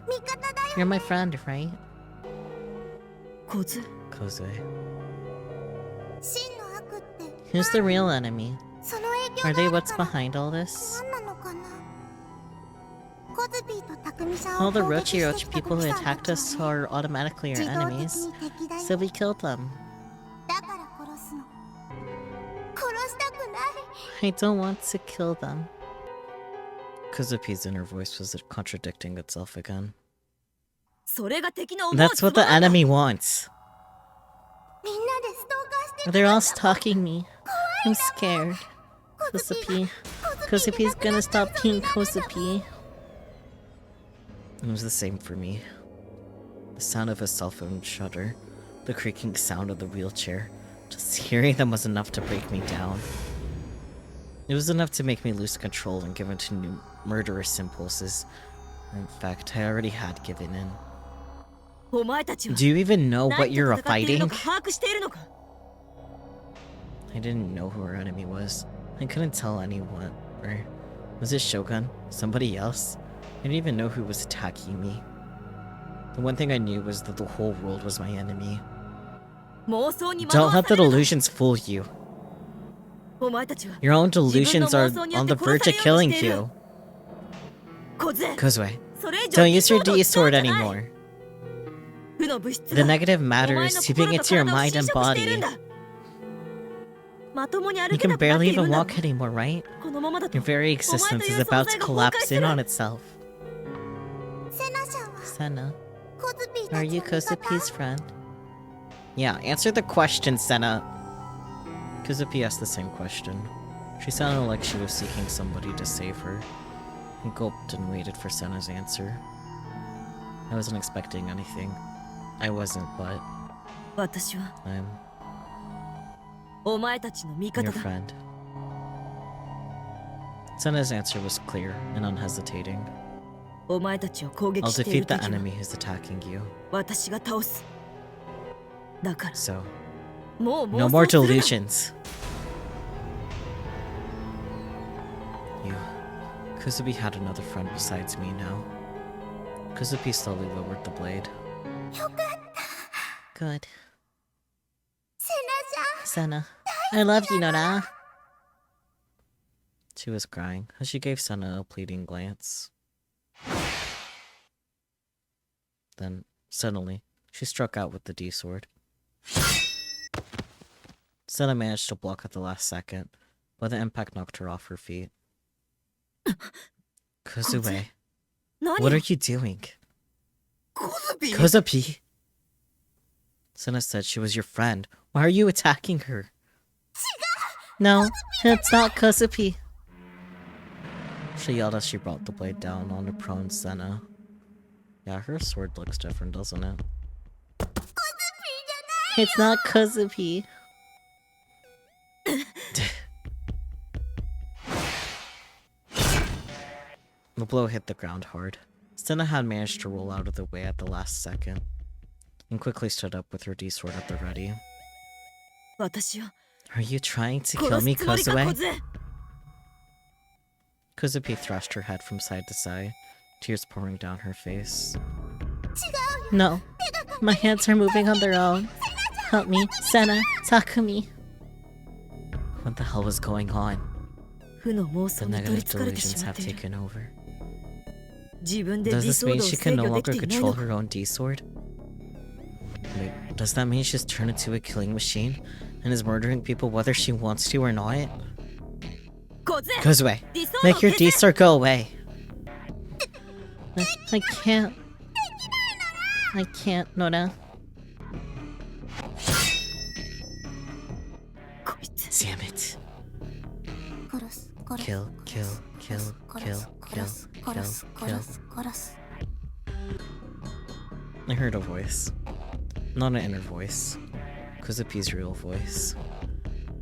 You're my friend, right? Kozue. Who's the real enemy? Are they what's behind all this? All the Rochi people who attacked us are automatically our enemies, so we killed them. I don't want to kill them. Kozupiiii's inner voice was contradicting itself again. That's what the enemy wants. They're all stalking me. I'm scared. Kozupiiii's gonna stop being Kozupiiiii. It was the same for me. The sound of a cell phone shudder, the creaking sound of the wheelchair, just hearing them was enough to break me down. It was enough to make me lose control and give in to new murderous impulses. In fact, I already had given in. Do you even know what you're fighting? I didn't know who our enemy was. I couldn't tell anyone. Or was it Shogun? Somebody else? I didn't even know who was attacking me. The one thing I knew was that the whole world was my enemy. Don't let the delusions fool you. Your own delusions are on the verge of killing you. Kozue, don't use your D-sword anymore. The negative matter is seeping into your mind and body. You can barely even walk anymore, right? Your very existence is about to collapse in on itself. Senna, are you Kozupiiii's friend? Yeah, answer the question, Senna. Kozupiiiii asked the same question. She sounded like she was seeking somebody to save her. He gulped and waited for Senna's answer. I wasn't expecting anything. I wasn't, but I'm your friend. Senna's answer was clear and unhesitating. I'll defeat the enemy who's attacking you. So, no more delusions. You. Kozupiiiii had another friend besides me now. Kozupiiiii slowly lowered the blade. Good. Senna, I love you, NoAH. She was crying as she gave Senna a pleading glance. Then, suddenly, she struck out with the D-sword. Senna managed to block at the last second, but the impact knocked her off her feet. Kozue. What are you doing? Kozupii! Kozupii! Senna said she was your friend. Why are you attacking her? No, it's not Kozupii. She yelled as she brought the blade down on the prone Senna. Yeah, her sword looks different, doesn't it? It's not Kozupii. The blow hit the ground hard. Senna had managed to roll out of the way at the last second, and quickly stood up with her D-sword at the ready. 私を Are you trying to 殺 kill す me, つもりか Kozue? Kozue! Kozupii thrashed her head from side to side, tears pouring down her face. No, my hands are moving on their own. Help me, Senna, Takumi. What the hell was going on? 負の妄 The 想に取り negative つかれてし delusions まっ have ている taken over. 自分で Does 理 this 想度 mean を she 制 can no 御で longer きていない control のか her own D-sword? Wait, does that mean she's turned into a killing machine and is murdering people whether she wants to or not? 小杖 Kozue, 理想度を make your 消せ D-sword go away. I can't. I can't, Nora. こいつ Damn it. 殺す殺す Kill, kill, kill, 殺 kill, す kill, 殺す kill, 殺す kill. 殺す殺す I heard a voice. Not an inner voice. Kozupii's real voice.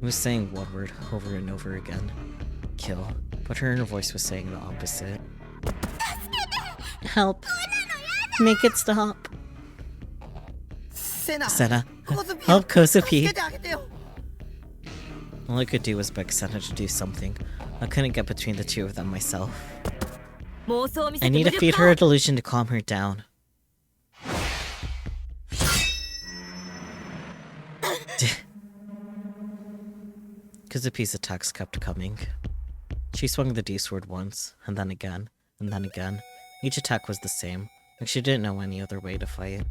It was saying one word over and over again. Kill. But her inner voice was saying the opposite. Help. Make it stop. セナ Senna, コズピ help 助 Kozupii. けてあげてよ All I could do was beg Senna to do something. I couldn't get between the two of them myself. 妄想を見せ I て need 無 to 力 feed 化 her を a delusion to calm her down. Kozupii's attacks kept coming. She swung the D-sword once, and then again, and then again. Each attack was the same, like she didn't know any other way to fight.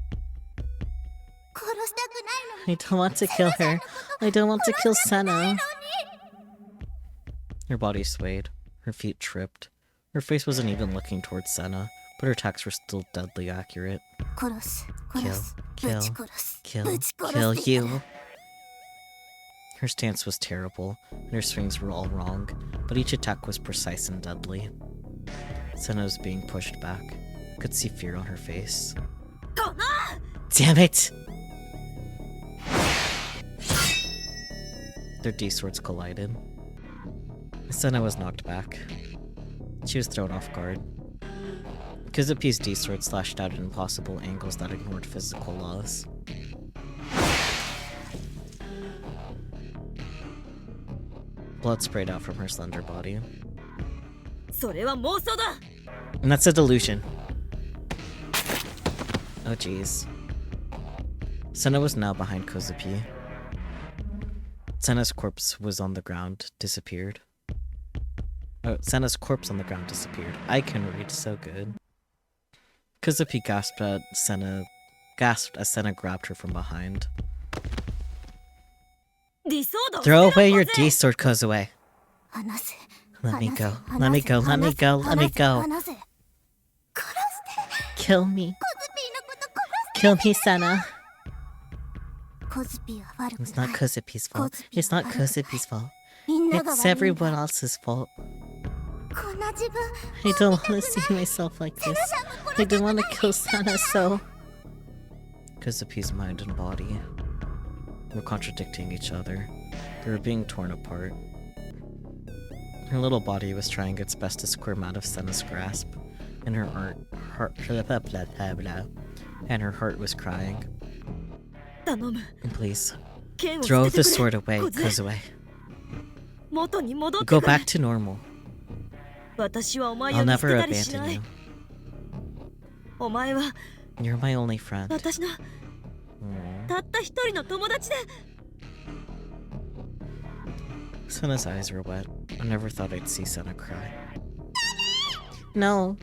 殺したくないのに I don't want to kill her. I don't want to kill Senna. Her body swayed. Her feet tripped. Her face wasn't even looking towards Senna, but her attacks were still deadly accurate. 殺す Kill, 殺す kill, ぶち殺す Kill, ぶち殺 kill してやる you. Her stance was terrible, and her swings were all wrong, but each attack was precise and deadly. Senna was being pushed back. I could see fear on her face. この Damn it! Their D-swords collided. Senna was knocked back. She was thrown off guard. Kozupii's D-sword slashed out at impossible angles that ignored physical laws. Blood sprayed out from her slender body. それは妄想だ And that's a delusion. Oh jeez. Senna was now behind Kozupii. Senna's corpse was on the ground, disappeared. Oh, Senna's corpse on the ground disappeared. I can read so good. Kozupii gasped as Senna grabbed her from behind. 理想度を Throw 捨て away ろ your 小杖 D-sword, Kozue. 離せ Let me 離せ go. 離 Let me せ go. Let me go. Let me go. 離せ殺して Kill me. コズピーのこと殺 Kill me, Senna. すコズピーは悪く It's な not い Kozupii's fault. It's not Kozupii's fault. みんなが It's 悪いんだ everyone else's fault. こんな自分 I don't want to see myself like this. I don't want to kill Senna, so... Kozupii's mind and body were contradicting each other. They were being torn apart. Her little body was trying its best to squirm out of Senna's grasp, and her heart was crying. 頼む Please, 剣を捨 throw て the てくれ sword away, 小杖 Kozue. 元に戻って Go くれ back to normal. 私はお前を I'll 見捨 never てたりしな abandon い you. お前は You're my only friend. 私の Aw. たった一人の友達で Senna's eyes were wet. I never thought I'd see Senna cry. No.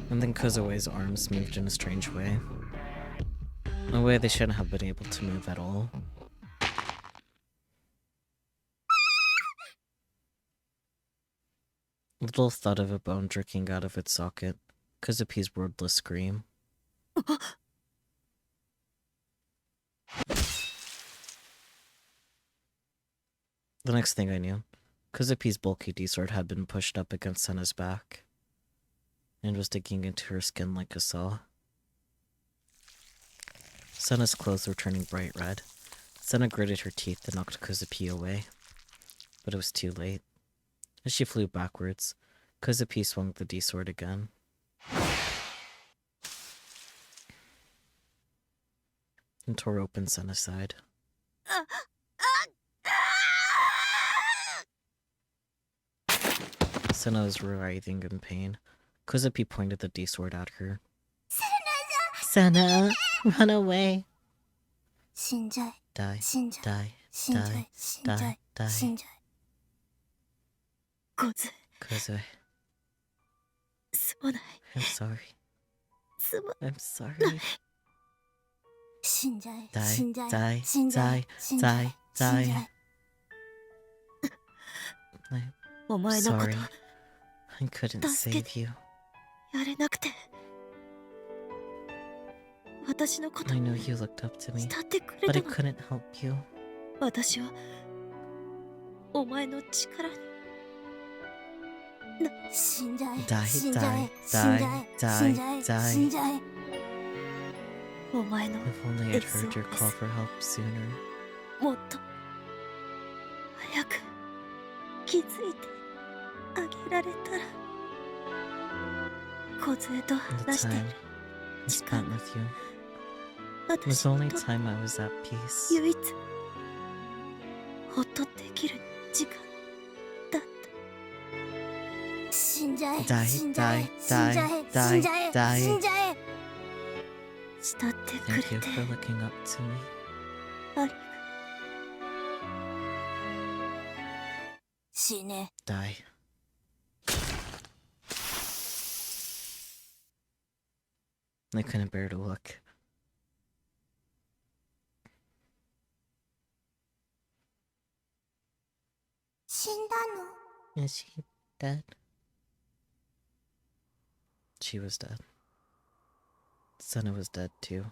And then Kozue's arms moved in a strange way. A way they shouldn't have been able to move at all. Little thud of a bone jerking out of its socket. Kozupi's wordless scream. The next thing I knew, Kozupi's bulky D-sword had been pushed up against Senna's back and was digging into her skin like a saw. Senna's clothes were turning bright red. Senna gritted her teeth and knocked Kozupii away, but it was too late. As she flew backwards, Kozupii swung the D-sword again. And tore open Senna's side. Senna was writhing in pain. Kozupii pointed the D-sword at her. Senna, run away. 死んじゃえ Die, 死んじゃえ die, 死んじゃ die, え死んじゃ die, え die. 死んじゃえ Kozue、 Kozue, すまない。 I'm sorry. すま I'm sorry. 死んじゃえ Die, 死んじゃえ die, 死んじゃえ die, 死んじゃえ die, 死んじゃ die. え I'm お前のこと sorry. I couldn't save you. やれなくて。私のこと I know you looked up to me, 慕ってくれ but た I の。 couldn't help you. 私はお前の力に。死んじゃえ Die, 死んじゃえ die, 死んじゃえ die, 死んじゃえ die. 死んじゃえお前の If only I'd heard your call for help sooner. もっと早く気づいてあげられたら。Kozueと The 話してい time る I 時 spent 間 with you 私 was only と time I was at peace. 唯一ほっとできる時間だった。死んじゃえ Die, 死んじゃえ die, 死んじゃえ die, 死んじゃえ die. 死んじゃえ慕ってくれ Thank you て for looking up to me. ありが死ね Die. I couldn't bear to look. Is she dead? She was dead. Senna was dead too.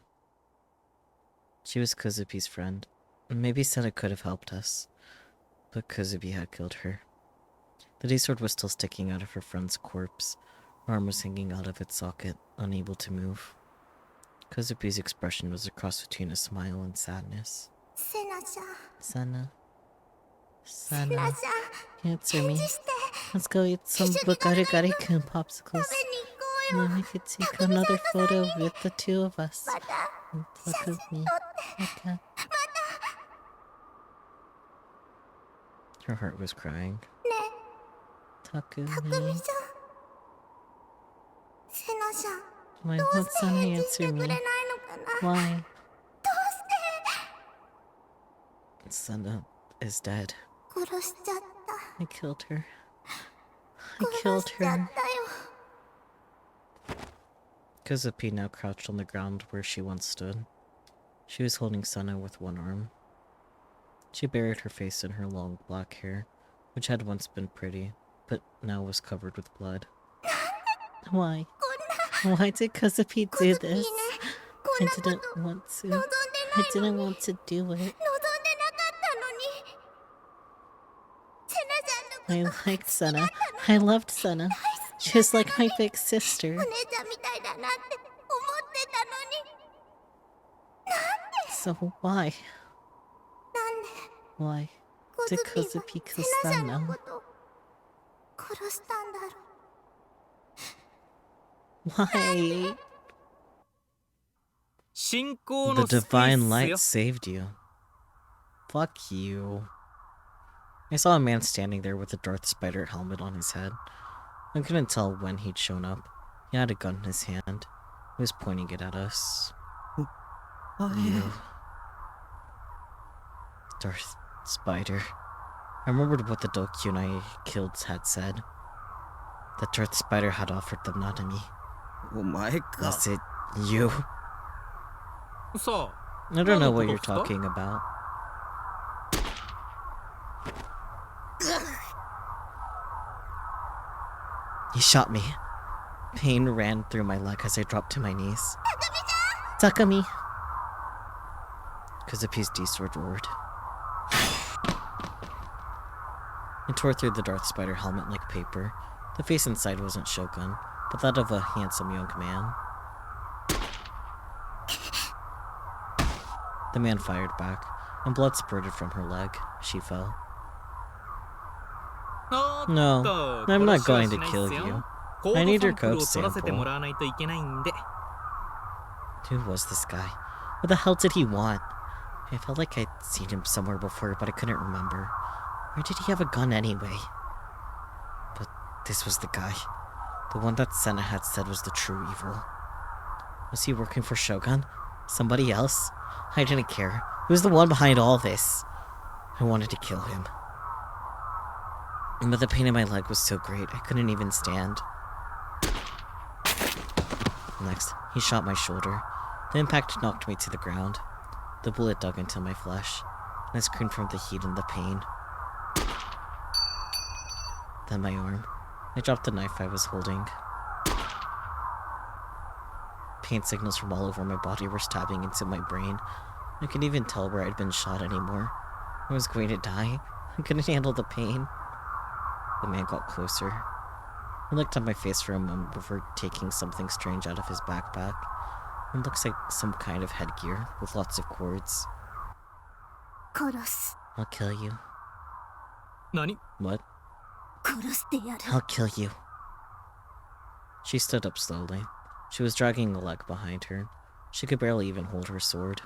She was Kozupi's friend. Maybe Senna could have helped us, but Kozupi had killed her. The D-sword was still sticking out of her friend's corpse. Her arm was hanging out of its socket, unable to move. Kozupi's expression was a cross between a smile and sadness. セナちゃん Senna. セナ Senna. ちゃん Answer me. 返事して Let's go eat some bugarigariku popsicles. 食べに行こう And よ then we could take another photo with the two of us. また And look at me. Okay. Her heart was crying. ね Takumi. え匠さんセナちゃん Why どう won't して Senna 返事して answer くれ me? ないのかな Why? どうして Senna is dead. 殺しちゃった I killed her. I 殺 killed しちゃっ her. たよ Kozupi now crouched on the ground where she once stood. She was holding Senna with one arm. She buried her face in her long black hair, which had once been pretty, but now was covered with blood. Why? こんな Why did Kozupi コ do ズピーね this? こ I んなこと didn't want to. 望んでない I の didn't に want to do it. 望んでなかったのにセナちゃんの I liked Senna. I loved Senna. She was like my big sister. お姉ちゃんみたいだなって思ってたのに So why? なんで Why コ did ズピ Kozupi ー kill はセナちゃんの Senna? こと殺したんだろう Why? 信仰 The のスペー divine ス light よ saved you. Fuck you. I saw a man standing there with a Darth Spider helmet on his head. I couldn't tell when he'd shown up. He had a gun in his hand. He was pointing it at us. You. Darth Spider. I remembered what the Dokyun I killed had said. That Darth Spider had offered them Nanami. お前か Was it you? さ I don't know what you're 何のことっすか？ talking about. He shot me. Pain ran through my leg as I dropped to my knees. Takumi! Kozupi's D-sword roared. It tore through the Darth Spider helmet like paper. The face inside wasn't Shogun, but that of a handsome young man. The man fired back, and blood spurted from her leg. She fell. No, I'm not going to kill you. I need your code sample. Who was this guy? What the hell did he want? I felt like I'd seen him somewhere before, but I couldn't remember. Why did he have a gun anyway? But this was the guy. The one that Senna had said was the true evil. Was he working for Shogun? Somebody else? I didn't care. He was the one behind all this. I wanted to kill him. But the pain in my leg was so great, I couldn't even stand. Next, he shot my shoulder. The impact knocked me to the ground. The bullet dug into my flesh, and I screamed from the heat and the pain. Then my arm. I dropped the knife I was holding. Pain signals from all over my body were stabbing into my brain. I couldn't even tell where I'd been shot anymore. I was going to die. I couldn't handle the pain. The man got closer. He looked at my face for a moment before taking something strange out of his backpack. It looks like some kind of headgear with lots of cords. 殺す I'll kill you. 何 What? 殺してやる。 I'll kill you. She stood up slowly. She was dragging a leg behind her. She could barely even hold her sword.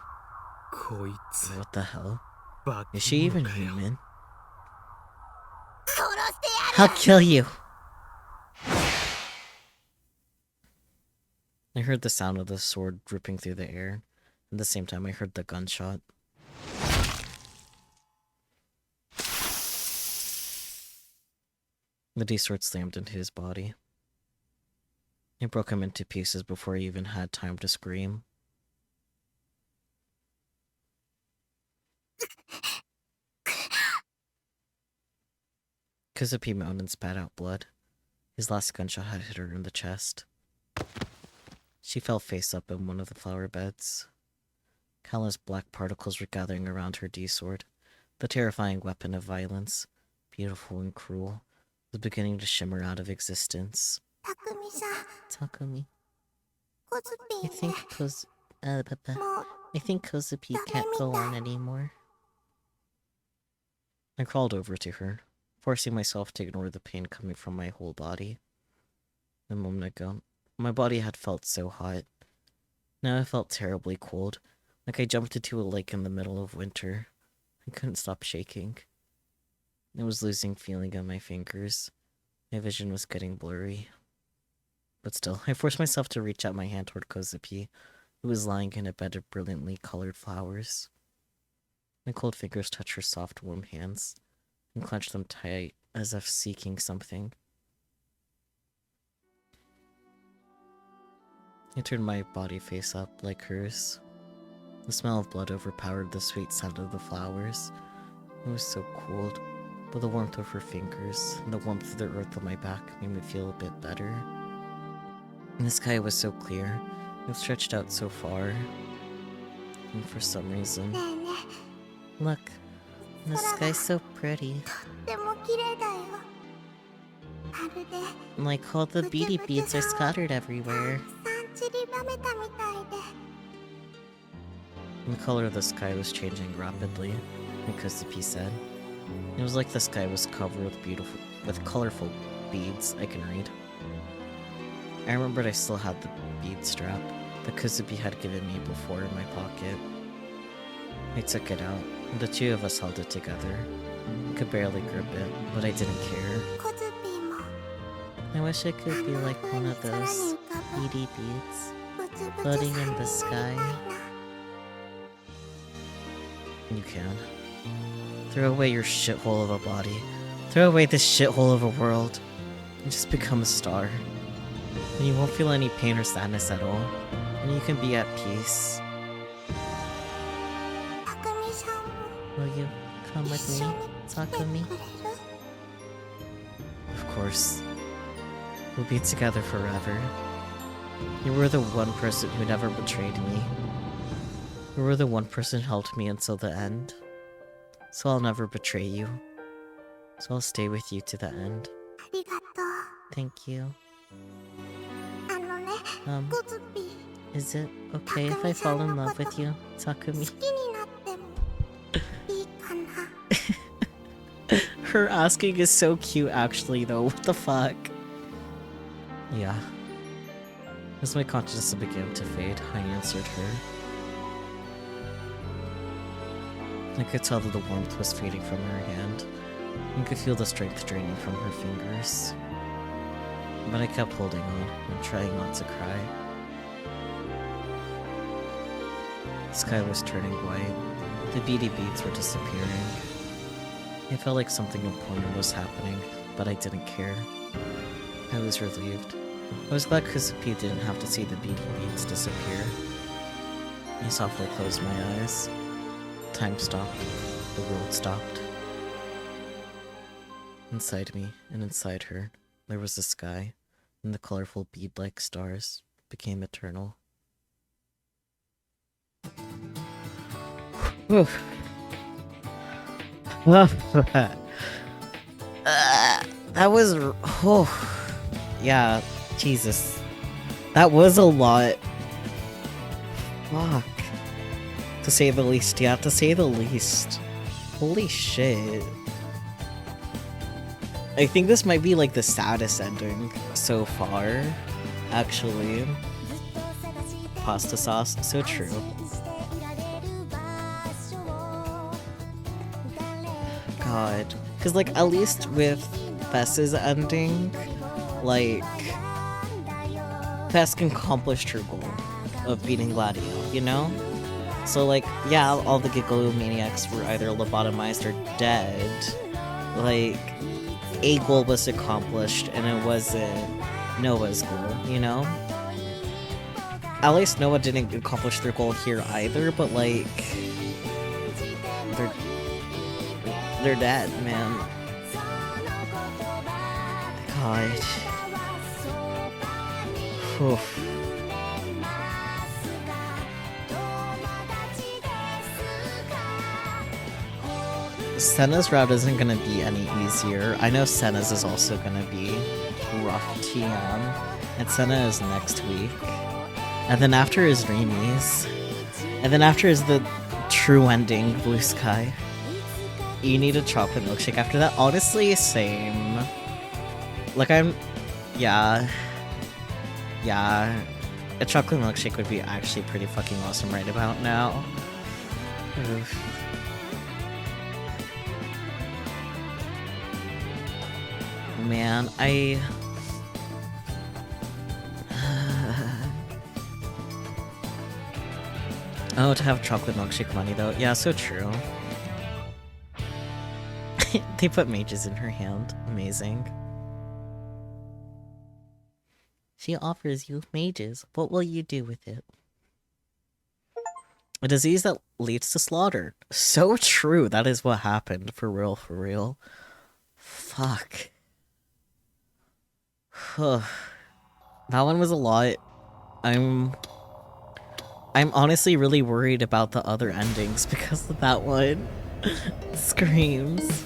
こいつ What the hell? バ Is she カ even かよ human? 殺してやる I'll kill you! I heard the sound of the sword dripping through the air. At the same time, I heard the gunshot. The D-sword slammed into his body. It broke him into pieces before he even had time to scream. Kozupi moaned and spat out blood. His last gunshot had hit her in the chest. She fell face up in one of the flower beds. Countless black particles were gathering around her D-sword. The terrifying weapon of violence, beautiful and cruel, was beginning to shimmer out of existence. たくみさん Takumi, コズピ I ー think ね Papa, もう I think Kozupi can't go on anymore. I crawled over to her, forcing myself to ignore the pain coming from my whole body. A moment ago, my body had felt so hot. Now I felt terribly cold, like I jumped into a lake in the middle of winter. I couldn't stop shaking. I was losing feeling in my fingers. My vision was getting blurry. But still, I forced myself to reach out my hand toward Kozupi, who was lying in a bed of brilliantly colored flowers. My cold fingers touched her soft, warm hands, and clenched them tight, as if seeking something. I turned my body face up, like hers. The smell of blood overpowered the sweet scent of the flowers. It was so cold, but the warmth of her fingers and the warmth of the earth on my back made me feel a bit better. And the sky was so clear, it stretched out so far. And for some reason, ねえね look, the sky's so pretty. とっても綺麗だよまるで Like all the beady beads are scattered everywhere. たくさん散りばめたみたいで And the color of the sky was changing rapidly, like Kozupi said. It was like the sky was covered with colorful beads I can read. I remembered I still had the bead strap that Kozupi had given me before in my pocket. I took it out, and the two of us held it together. I could barely grip it, but I didn't care. コズピーも I wish I could be like one of 空に those 浮かぶ beady beads ブツブツ floating in サン the デ sky. ーみたいな You can. Throw away your shithole of a body. Throw away this shithole of a world. And just become a star. And you won't feel any pain or sadness at all. And you can be at peace. たくみさんも Will you come 一 with 緒 me, に来てくれ Takumi? る Of course. We'll be together forever. You were the one person who never betrayed me. You were the one person who helped me until the end. So I'll never betray you. So I'll stay with you to the end. ありがと Thank you. う。あのね、 コズピー、 Is it okay if I fall in love with you, 好 Takumi? きになってもいいかな。 Her asking is so cute actually though, what the fuck? Yeah. As my consciousness began to fade, I answered her. I could tell that the warmth was fading from her hand. I could feel the strength draining from her fingers. But I kept holding on and trying not to cry. The sky was turning white. The beady beads were disappearing. I felt like something important was happening, but I didn't care. I was relieved. I was glad Kozupiiiii didn't have to see the beady beads disappear. I softly closed my eyes. Time stopped. The world stopped. Inside me, and inside her, there was the sky, and the colorful bead-like stars became eternal. Whew. That was... Oh. Yeah, Jesus. That was a lot. Fuck. To say the least, yeah, to say the least. Holy shit. I think this might be like the saddest ending so far, actually. Pasta sauce, so true. God. Because, like, at least with Bess's ending, like, Bess accomplished her goal of beating Gladio, you know? So, like, yeah, all the Gigalomaniacs were either lobotomized or dead. Like, a goal was accomplished, and it wasn't Noah's goal, you know? At least Noah didn't accomplish their goal here either, but, like, they're dead, man. God. Oof. Senna's route isn't gonna be any easier. I know Senna's is also gonna be rough TM. And Senna is next week. And then after is Rimi's. And then after is the true ending, Blue Sky. You need a chocolate milkshake after that. Honestly, same. Like, yeah. Yeah. A chocolate milkshake would be actually pretty fucking awesome right about now. Oof. Man, Oh, to have chocolate milkshake money though. Yeah, so true. They put mages in her hand. Amazing. She offers you mages. What will you do with it? A disease that leads to slaughter. So true. That is what happened. For real, for real. Fuck. That one was a lot. I'm honestly really worried about the other endings because of that one. Screams.